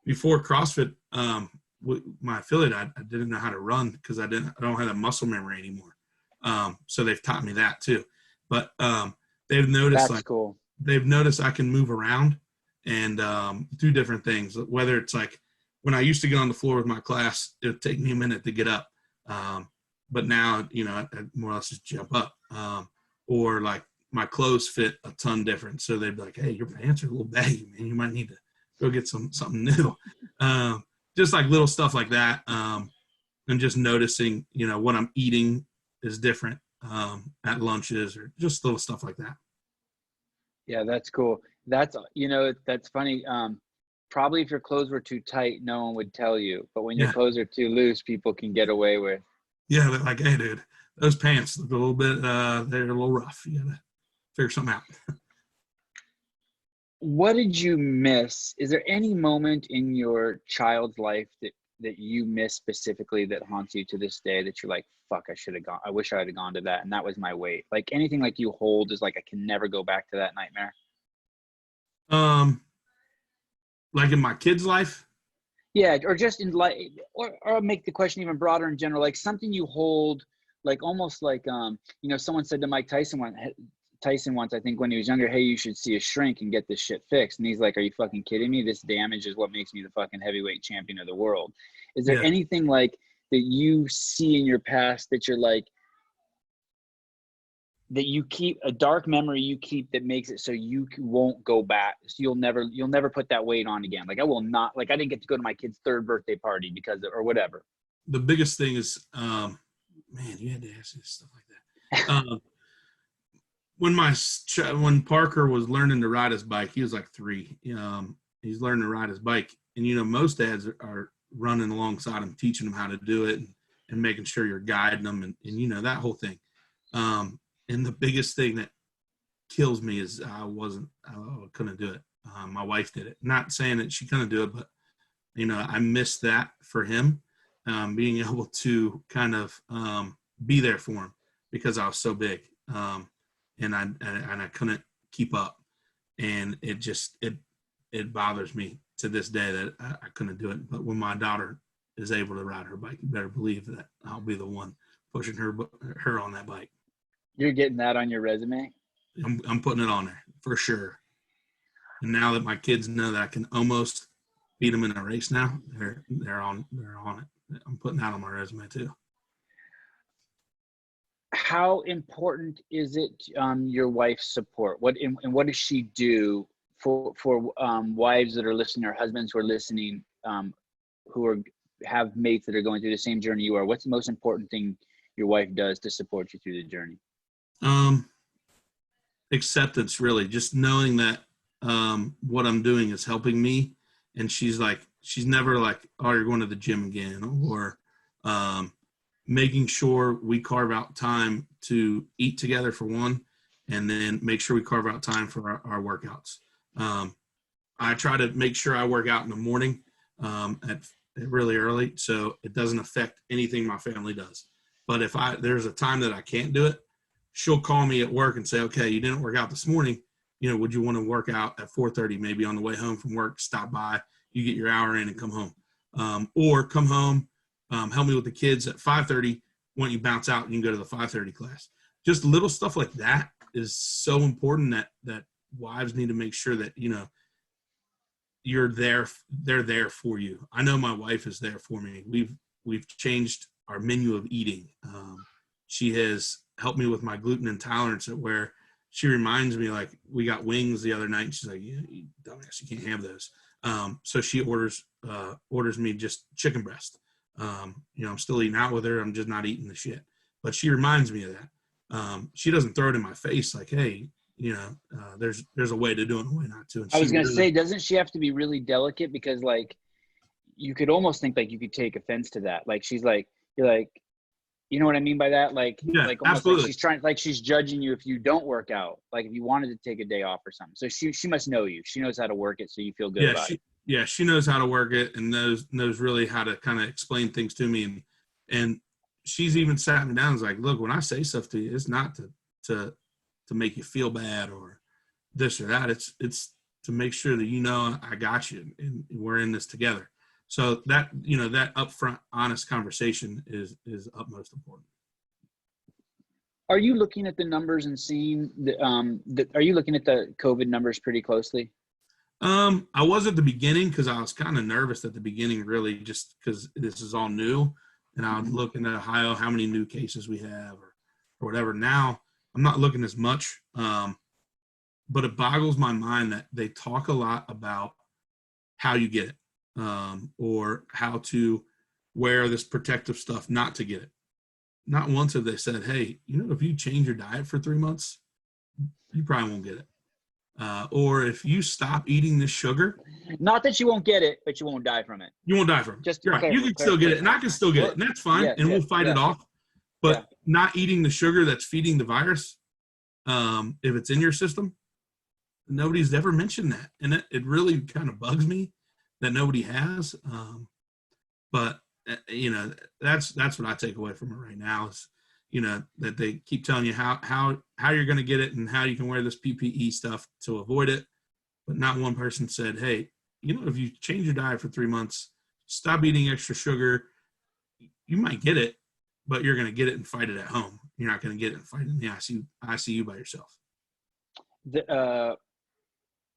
before CrossFit, my affiliate, I didn't know how to run because I don't have that muscle memory anymore. So they've taught me that too. But they've noticed That's cool. They've noticed I can move around and do different things. Whether it's like when I used to get on the floor with my class, it would take me a minute to get up. But now, I more or less just jump up. Or like my clothes fit a ton different. So they'd be like, hey, your pants are a little baggy, man. You might need to go get something new. Just like little stuff like that. And just noticing, what I'm eating is different at lunches or just little stuff like that. Yeah, that's cool. That's funny. Probably if your clothes were too tight, no one would tell you. But when your clothes are too loose, people can get away with. Yeah, they're like, hey, dude, those pants look a little bit, they're a little rough. You got to figure something out. What did you miss? Is there any moment in your child's life that you miss specifically that haunts you to this day that you're like, fuck, I wish I had gone to that. And that was my weight. Like anything like you hold is like, I can never go back to that nightmare. Like in my kid's life? Yeah. Or just in life, or make the question even broader in general, like something you hold, like almost like, someone said to Mike Tyson once, I think when he was younger, hey, you should see a shrink and get this shit fixed. And he's like, are you fucking kidding me? This damage is what makes me the fucking heavyweight champion of the world. Is there anything like that you see in your past that you're like, that you keep, a dark memory you keep that makes it so you won't go back? So you'll never put that weight on again. Like I will not, like I didn't get to go to my kid's 3rd birthday party because or whatever. The biggest thing is, man, you had to ask me stuff like that. When Parker was learning to ride his bike, he was like 3. He's learning to ride his bike, and most dads are running alongside him, teaching him how to do it, and making sure you're guiding them, and that whole thing. And the biggest thing that kills me is I couldn't do it. My wife did it. Not saying that she couldn't do it, but I miss that for him, being able to kind of be there for him because I was so big, and I couldn't keep up, and it bothers me to this day that I couldn't do it. But when my daughter is able to ride her bike, you better believe that I'll be the one pushing her on that bike. You're getting that on your resume? I'm putting it on there for sure. And now that my kids know that I can almost beat them in a race now, they're on it. I'm putting that on my resume too. How important is it, your wife's support? And what does she do for wives that are listening, or husbands who are listening, who have mates that are going through the same journey you are? What's the most important thing your wife does to support you through the journey? Acceptance, really, just knowing that what I'm doing is helping me, and she's never like, oh, you're going to the gym again, or making sure we carve out time to eat together for one, and then make sure we carve out time for our workouts. I try to make sure I work out in the morning at really early, so it doesn't affect anything my family does. But if there's a time that I can't do it, she'll call me at work and say, okay, you didn't work out this morning. Would you want to work out at 4:30, maybe on the way home from work, stop by, you get your hour in and come home. Or come home, help me with the kids at 5:30. When you bounce out, you can go to the 5:30 class. Just little stuff like that is so important that wives need to make sure that, you're there. They're there for you. I know my wife is there for me. We've changed our menu of eating. She has helped me with my gluten intolerance, where she reminds me, like, we got wings the other night, and she's like, you dumbass, you can't have those. So she orders me just chicken breast. I'm still eating out with her. I'm just not eating the shit. But she reminds me of that. She doesn't throw it in my face like, hey, there's a way to do it and a way not to. And I was going to say, doesn't she have to be really delicate? Because, like, you could almost think like you could take offense to that. Like, she's like, you're like, you know what I mean by that? Like, yeah, like almost absolutely. like she's trying, like she's judging you if you don't work out, like if you wanted to take a day off or something. So she must know you. She knows how to work it, so you feel good about it. Yeah, she knows how to work it and knows really how to kind of explain things to me. And she's even sat me down and was like, look, when I say stuff to you, it's not to make you feel bad or this or that. It's to make sure that I got you and we're in this together. So that that upfront, honest conversation is utmost important. Are you looking at the numbers and seeing are you looking at the COVID numbers pretty closely? I was at the beginning because I was kind of nervous at the beginning, really, just because this is all new, and I was looking at Ohio, how many new cases we have, or whatever. Now I'm not looking as much, but it boggles my mind that they talk a lot about how you get it, or how to wear this protective stuff not to get it. Not once have they said, hey, if you change your diet for 3 months, you probably won't get it. Or if you stop eating this sugar. Not that you won't get it, but you won't die from it. You won't die from it. Just right. You can still get it, and I can still get it, and that's fine, and we'll fight it off. But not eating the sugar that's feeding the virus, if it's in your system, nobody's ever mentioned that. And it really kind of bugs me that nobody has. But that's what I take away from it right now is, that they keep telling you how you're going to get it and how you can wear this PPE stuff to avoid it. But not one person said, hey, if you change your diet for 3 months, stop eating extra sugar, you might get it, but you're going to get it and fight it at home. You're not going to get it and fight it in the ICU by yourself. The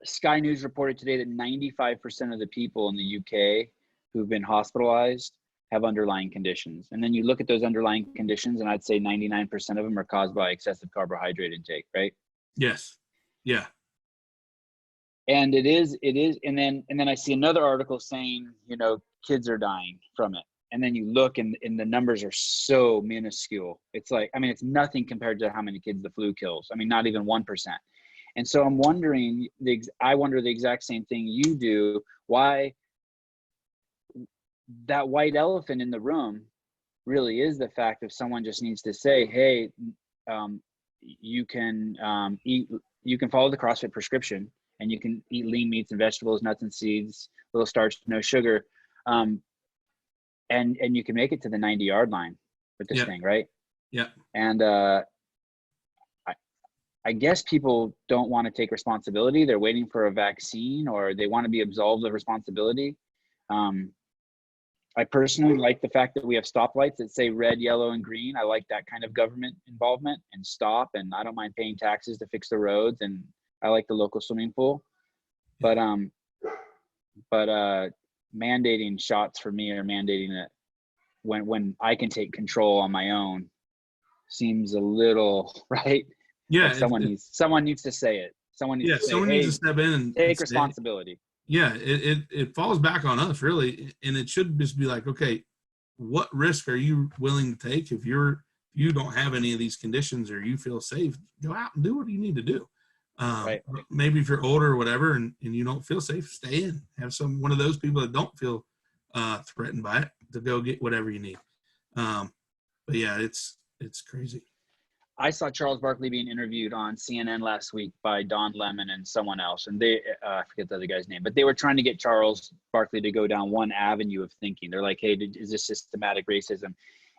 Sky News reported today that 95% of the people in the UK who've been hospitalized have underlying conditions. And then you look at those underlying conditions, and I'd say 99% of them are caused by excessive carbohydrate intake, right? Yes. Yeah. And it is, and then I see another article saying, kids are dying from it. And then you look and the numbers are so minuscule. It's like, it's nothing compared to how many kids the flu kills. Not even 1%. And so I'm wondering, I wonder the exact same thing you do, why that white elephant in the room really is the fact if someone just needs to say, hey, you can follow the CrossFit prescription and you can eat lean meats and vegetables, nuts and seeds, little starch, no sugar. Um, and you can make it to the 90-yard line with this Yeah. thing, right? Yeah. And I guess people don't want to take responsibility. They're waiting for a vaccine, or they want to be absolved of responsibility. I personally like the fact that we have stoplights that say red, yellow, and green. I like that kind of government involvement and stop, and I don't mind paying taxes to fix the roads, and I like the local swimming pool. But mandating shots for me, or mandating it when I can take control on my own, seems a little right. Yeah. Like someone needs to say it. Someone needs to say, Someone needs hey, to step in and take say, responsibility. yeah, it falls back on us really. And it should just be like, okay, what risk are you willing to take? If you don't have any of these conditions, or you feel safe, go out and do what you need to do. Right. Maybe if you're older or whatever, and you don't feel safe, stay in. Have one of those people that don't feel threatened by it to go get whatever you need. But yeah, it's crazy. I saw Charles Barkley being interviewed on CNN last week by Don Lemon and someone else, and they I forget the other guy's name, but they were trying to get Charles Barkley to go down one avenue of thinking. They're like, hey, is this systematic racism?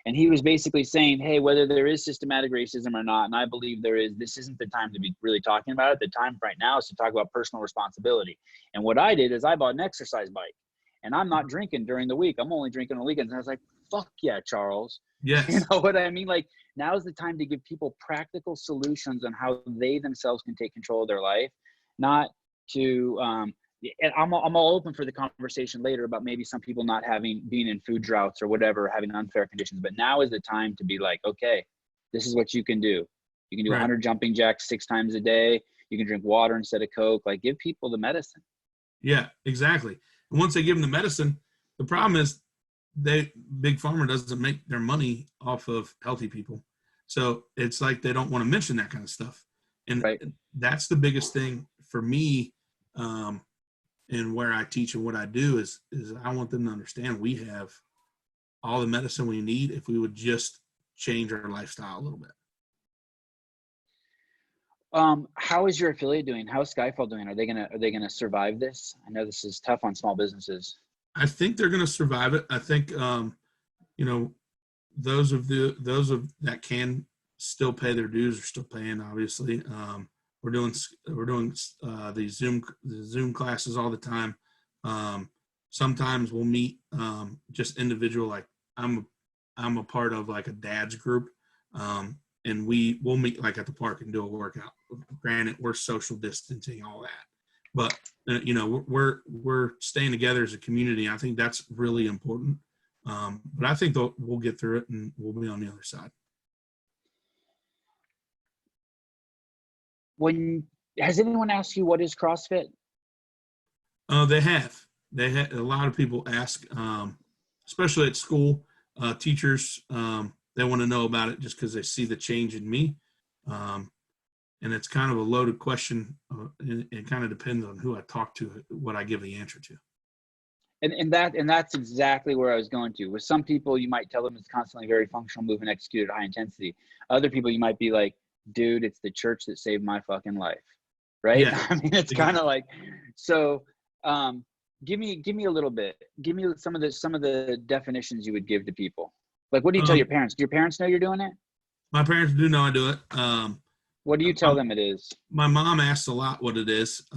And he was basically saying, hey, whether there is systematic racism or not, and I believe there is, this isn't the time to be really talking about it. The time right now is to talk about personal responsibility. And what I did is I bought an exercise bike, and I'm not drinking during the week. I'm only drinking on weekends. And I was like, fuck yeah, Charles. Yes. You know what I mean? Like, now is the time to give people practical solutions on how they themselves can take control of their life, not to, and I'm all open for the conversation later about maybe some people not being in food droughts or whatever, having unfair conditions. But now is the time to be like, okay, this is what you can do. You can do 100 jumping jacks 6 times a day. You can drink water instead of Coke. Like, give people the medicine. Yeah, exactly. And once they give them the medicine, the problem is Big Pharma doesn't make their money off of healthy people. So it's like they don't want to mention that kind of stuff. And that's the biggest thing for me, and where I teach and what I do is I want them to understand we have all the medicine we need if we would just change our lifestyle a little bit. How is your affiliate doing? How is Skyfall doing? Are they gonna survive this? I know this is tough on small businesses. I think they're going to survive it. I think, those that can still pay their dues are still paying. Obviously, we're doing these Zoom classes all the time. Sometimes we'll meet just individual. Like I'm a part of like a dad's group, and we'll meet like at the park and do a workout. Granted, we're social distancing, all that. But we're staying together as a community. I think that's really important. But I think we'll get through it, and we'll be on the other side. Has anyone asked you what is CrossFit? They have. A lot of people ask, especially at school. Teachers, they want to know about it just because they see the change in me. And it's kind of a loaded question. It kind of depends on who I talk to, what I give the answer to. And that's exactly where I was going to. With some people, you might tell them it's constantly very functional, movement executed at high intensity. Other people, you might be like, dude, it's the church that saved my fucking life. Right? Yeah. I mean, it's kind of like, so give me a little bit. Give me some of the definitions you would give to people. Like, what do you tell your parents? Do your parents know you're doing it? My parents do know I do it. What do you tell them it is? My mom asks a lot what it is,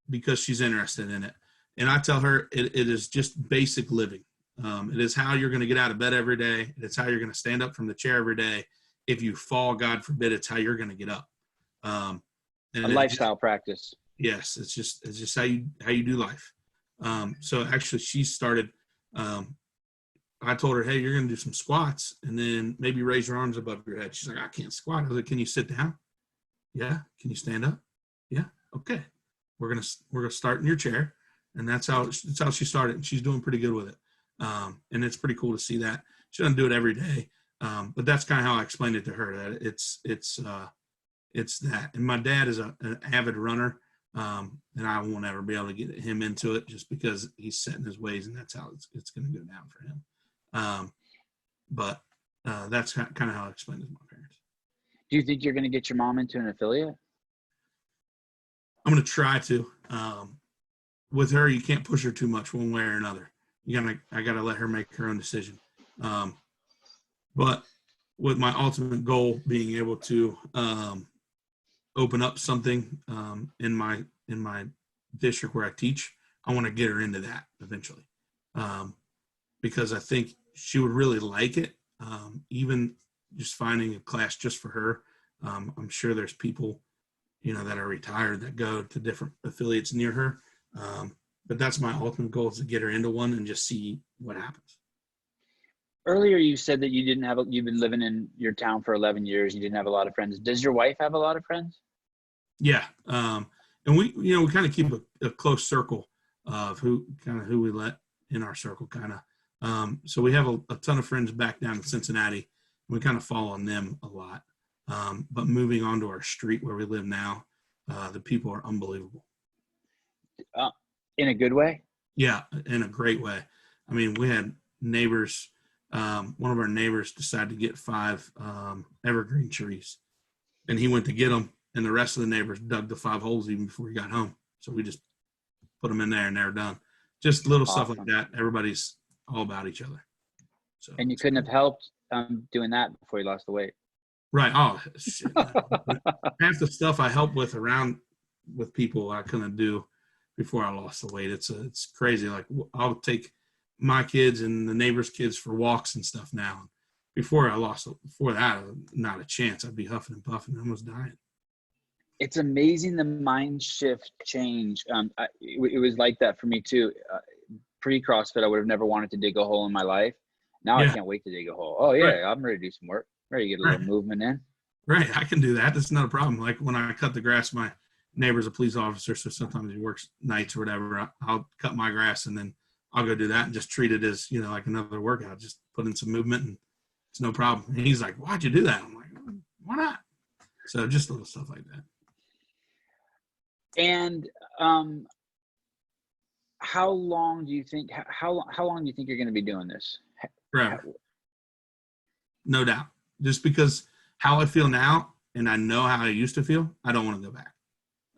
because she's interested in it. And I tell her it is just basic living. It is how you're going to get out of bed every day. It's how you're going to stand up from the chair every day. If you fall, God forbid, it's how you're going to get up. And a lifestyle practice. Yes, it's just how you do life. So actually, she started. I told her, hey, you're going to do some squats, and then maybe raise your arms above your head. She's like, I can't squat. I was like, can you sit down? Yeah. Can you stand up? Yeah. Okay. We're gonna start in your chair, and that's how she started. And she's doing pretty good with it. And it's pretty cool to see that. She doesn't do it every day, but that's kind of how I explained it to her. That it's that. And my dad is an avid runner, and I won't ever be able to get him into it just because he's set in his ways, and that's how it's going to go down for him. But that's kind of how I explained it to my parents. Do you think you're going to get your mom into an affiliate? I'm going to try to. with her, you can't push her too much one way or another. I gotta let her make her own decision. But with my ultimate goal being able to open up something in my district where I teach, I want to get her into that eventually, because I think she would really like it. Even just finding a class just for her. I'm sure there's people, that are retired that go to different affiliates near her. But that's my ultimate goal, is to get her into one and just see what happens. Earlier, you said that you've been living in your town for 11 years. You didn't have a lot of friends. Does your wife have a lot of friends? Yeah. And we kind of keep a close circle of who we let in our circle so we have a ton of friends back down in Cincinnati. We kind of fall on them a lot. But moving on to our street where we live now, the people are unbelievable. In a good way? Yeah, in a great way. I mean, we had neighbors. One of our neighbors decided to get 5 evergreen trees, and he went to get them, and the rest of the neighbors dug the 5 holes even before he got home. So we just put them in there, and they're done. Just little stuff like that. Everybody's all about each other. So, and you couldn't have helped doing that before you lost the weight. Right. Oh, shit. Half the stuff I help with around with people I couldn't do before I lost the weight. It's crazy. Like, I'll take my kids and the neighbors' kids for walks and stuff now. Before that, not a chance. I'd be huffing and puffing, almost dying. It's amazing the mind shift change. It was like that for me too. Pre-CrossFit, I would have never wanted to dig a hole in my life. Now I can't wait to dig a hole. Oh yeah, right. I'm ready to do some work. Ready to get a little movement in. Right, I can do that. That's not a problem. Like when I cut the grass, my neighbor's a police officer, so sometimes he works nights or whatever. I'll cut my grass and then I'll go do that and just treat it as, like another workout. Just put in some movement and it's no problem. And he's like, "Why'd you do that?" I'm like, "Why not?" So just little stuff like that. And how long do you think you're going to be doing this? Forever. No doubt. Just because how I feel now, and I know how I used to feel, I don't want to go back.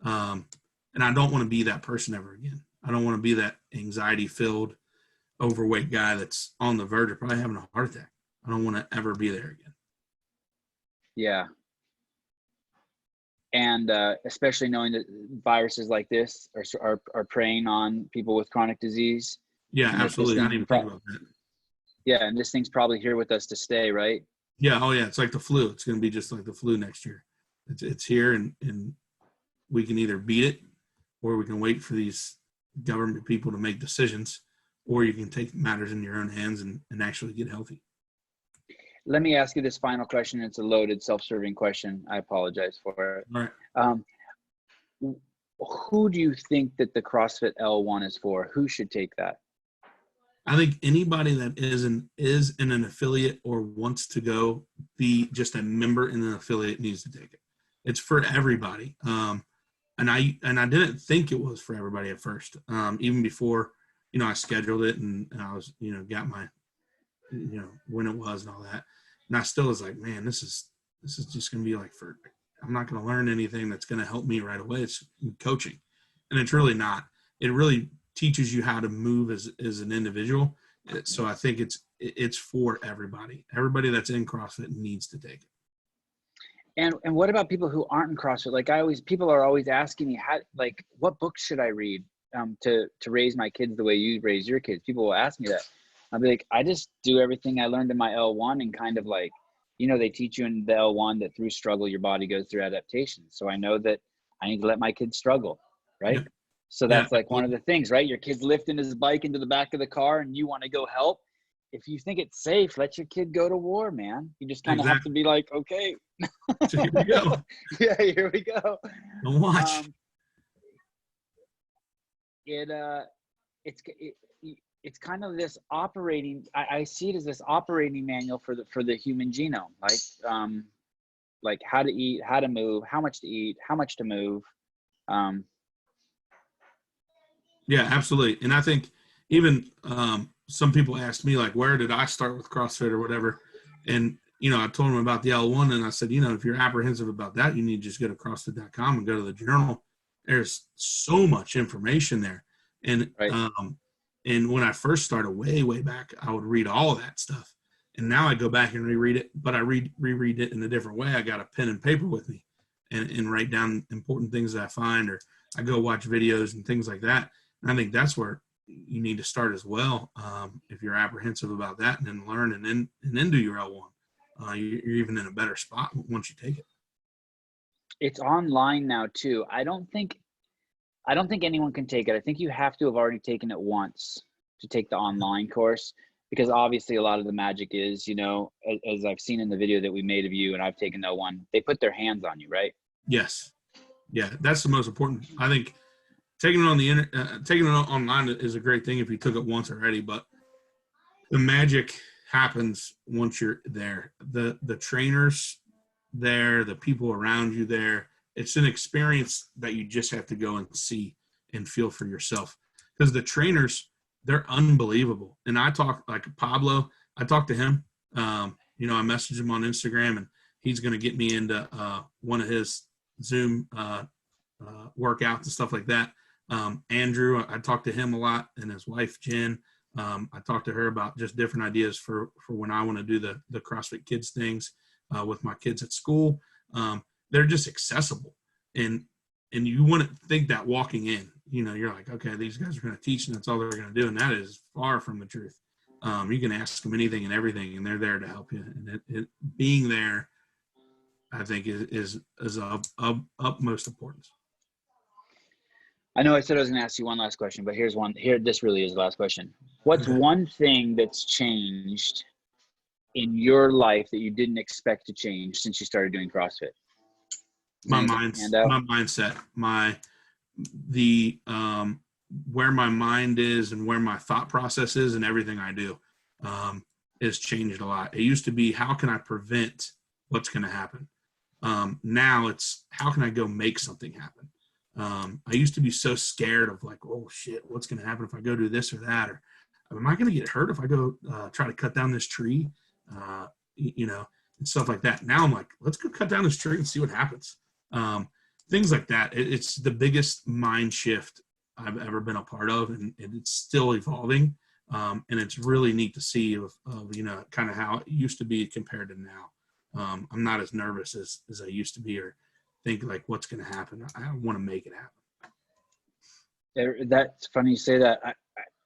And I don't want to be that person ever again. I don't want to be that anxiety-filled, overweight guy that's on the verge of probably having a heart attack. I don't want to ever be there again. Yeah. And especially knowing that viruses like this are preying on people with chronic disease. Yeah, absolutely. I didn't even think about that. Yeah, and this thing's probably here with us to stay, right? Yeah. Oh, yeah. It's like the flu. It's going to be just like the flu next year. It's here, and we can either beat it, or we can wait for these government people to make decisions, or you can take matters in your own hands and actually get healthy. Let me ask you this final question. It's a loaded, self-serving question. I apologize for it. All right. Who do you think that the CrossFit L1 is for? Who should take that? I think anybody that is in an affiliate or wants to go be just a member in an affiliate needs to take it. It's for everybody. And I didn't think it was for everybody at first. Even before, I scheduled it and I was, got my, when it was and all that. And I still was like, man, this is just going to be like I'm not going to learn anything that's going to help me right away. It's coaching. And it's really not. It really teaches you how to move as an individual. So I think it's for everybody. Everybody that's in CrossFit needs to take it. And what about people who aren't in CrossFit? Like people are always asking me what books should I read to raise my kids the way you raise your kids? People will ask me that. I'll be like, I just do everything I learned in my L1 and kind of like, they teach you in the L1 that through struggle, your body goes through adaptation. So I know that I need to let my kids struggle, right? Yeah. So that's like one of the things, right? Your kid's lifting his bike into the back of the car and you want to go help. If you think it's safe, let your kid go to war, man. You just kind of have to be like, okay. So here we go. Yeah, here we go. Don't watch. It's kind of this operating. I see it as this operating manual for the human genome, like how to eat, how to move, how much to eat, how much to move. Yeah, absolutely. And I think even some people ask me, like, where did I start with CrossFit or whatever? And, I told them about the L1 and I said, if you're apprehensive about that, you need to just go to CrossFit.com and go to the journal. There's so much information there. And, Right. and when I first started way back, I would read all of that stuff. And now I go back and reread it, but I reread it in a different way. I got a pen and paper with me and write down important things that I find, or I go watch videos and things like that. And I think that's where you need to start as well. If you're apprehensive about that, and then learn and then do your L1. You're even in a better spot once you take it. It's online now too. I don't think anyone can take it. I think you have to have already taken it once to take the online course, because obviously a lot of the magic is, as I've seen in the video that we made of you, and I've taken that one, they put their hands on you, right? Yes. Yeah, that's the most important. I think taking it on taking it online is a great thing if you took it once already, but the magic happens once you're there. The trainers there, the people around you there, it's an experience that you just have to go and see and feel for yourself, because the trainers, they're unbelievable. And I talk like Pablo, I talked to him, I messaged him on Instagram, and he's going to get me into one of his Zoom workouts and stuff like that. Andrew, I talked to him a lot, and his wife, Jen. I talked to her about just different ideas for when I want to do the CrossFit Kids things with my kids at school. They're just accessible, and you wouldn't think that walking in. You're like, okay, these guys are going to teach, and that's all they're going to do, and that is far from the truth. You can ask them anything and everything, and they're there to help you. And being there, I think, is of utmost importance. I know I said I was going to ask you one last question, but here's one. This really is the last question. What's one thing that's changed in your life that you didn't expect to change since you started doing CrossFit? My mindset, where my mind is and where my thought process is and everything I do has changed a lot. It used to be, how can I prevent what's going to happen? Now it's, how can I go make something happen? I used to be so scared of like, oh shit, what's going to happen if I go do this or that? Or am I going to get hurt if I go try to cut down this tree? And stuff like that. Now I'm like, let's go cut down this tree and see what happens. Things like that. It's the biggest mind shift I've ever been a part of, and it's still evolving. And it's really neat to see of kind of how it used to be compared to now. I'm not as nervous as I used to be, or think like what's going to happen. I want to make it happen. That's funny you say that.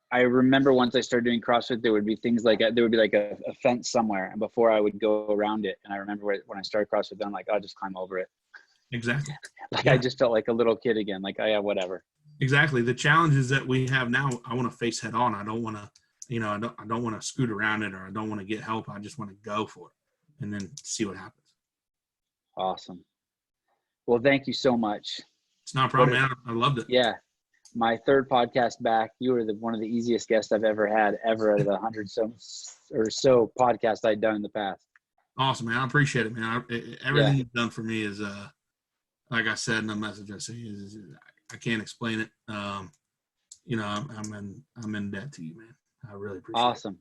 I remember once I started doing CrossFit, there would be things like, there would be like a fence somewhere, and before I would go around it. And I remember when I started CrossFit, then I'm like, I'll just climb over it. Exactly. Yeah. I just felt like a little kid again. Like, oh yeah, whatever. Exactly. The challenges that we have now, I want to face head on. I don't want to, I don't want to scoot around it, or I don't want to get help. I just want to go for it and then see what happens. Awesome. Well, thank you so much. It's not a problem, man. I loved it. Yeah. My third podcast back. You were one of the easiest guests I've ever had out of the 100 or so podcasts I'd done in the past. Awesome, man. I appreciate it, man. Everything you've done for me is, like I said in the message I sent you, I can't explain it. I'm in debt to you, man. I really appreciate it. Awesome.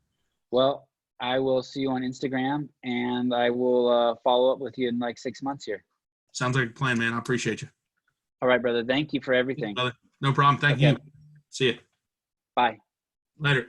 Well, I will see you on Instagram, and I will follow up with you in like 6 months here. Sounds like a plan, man. I appreciate you. All right, brother. Thank you for everything. Brother. No problem. Thank you. See you. Bye. Later.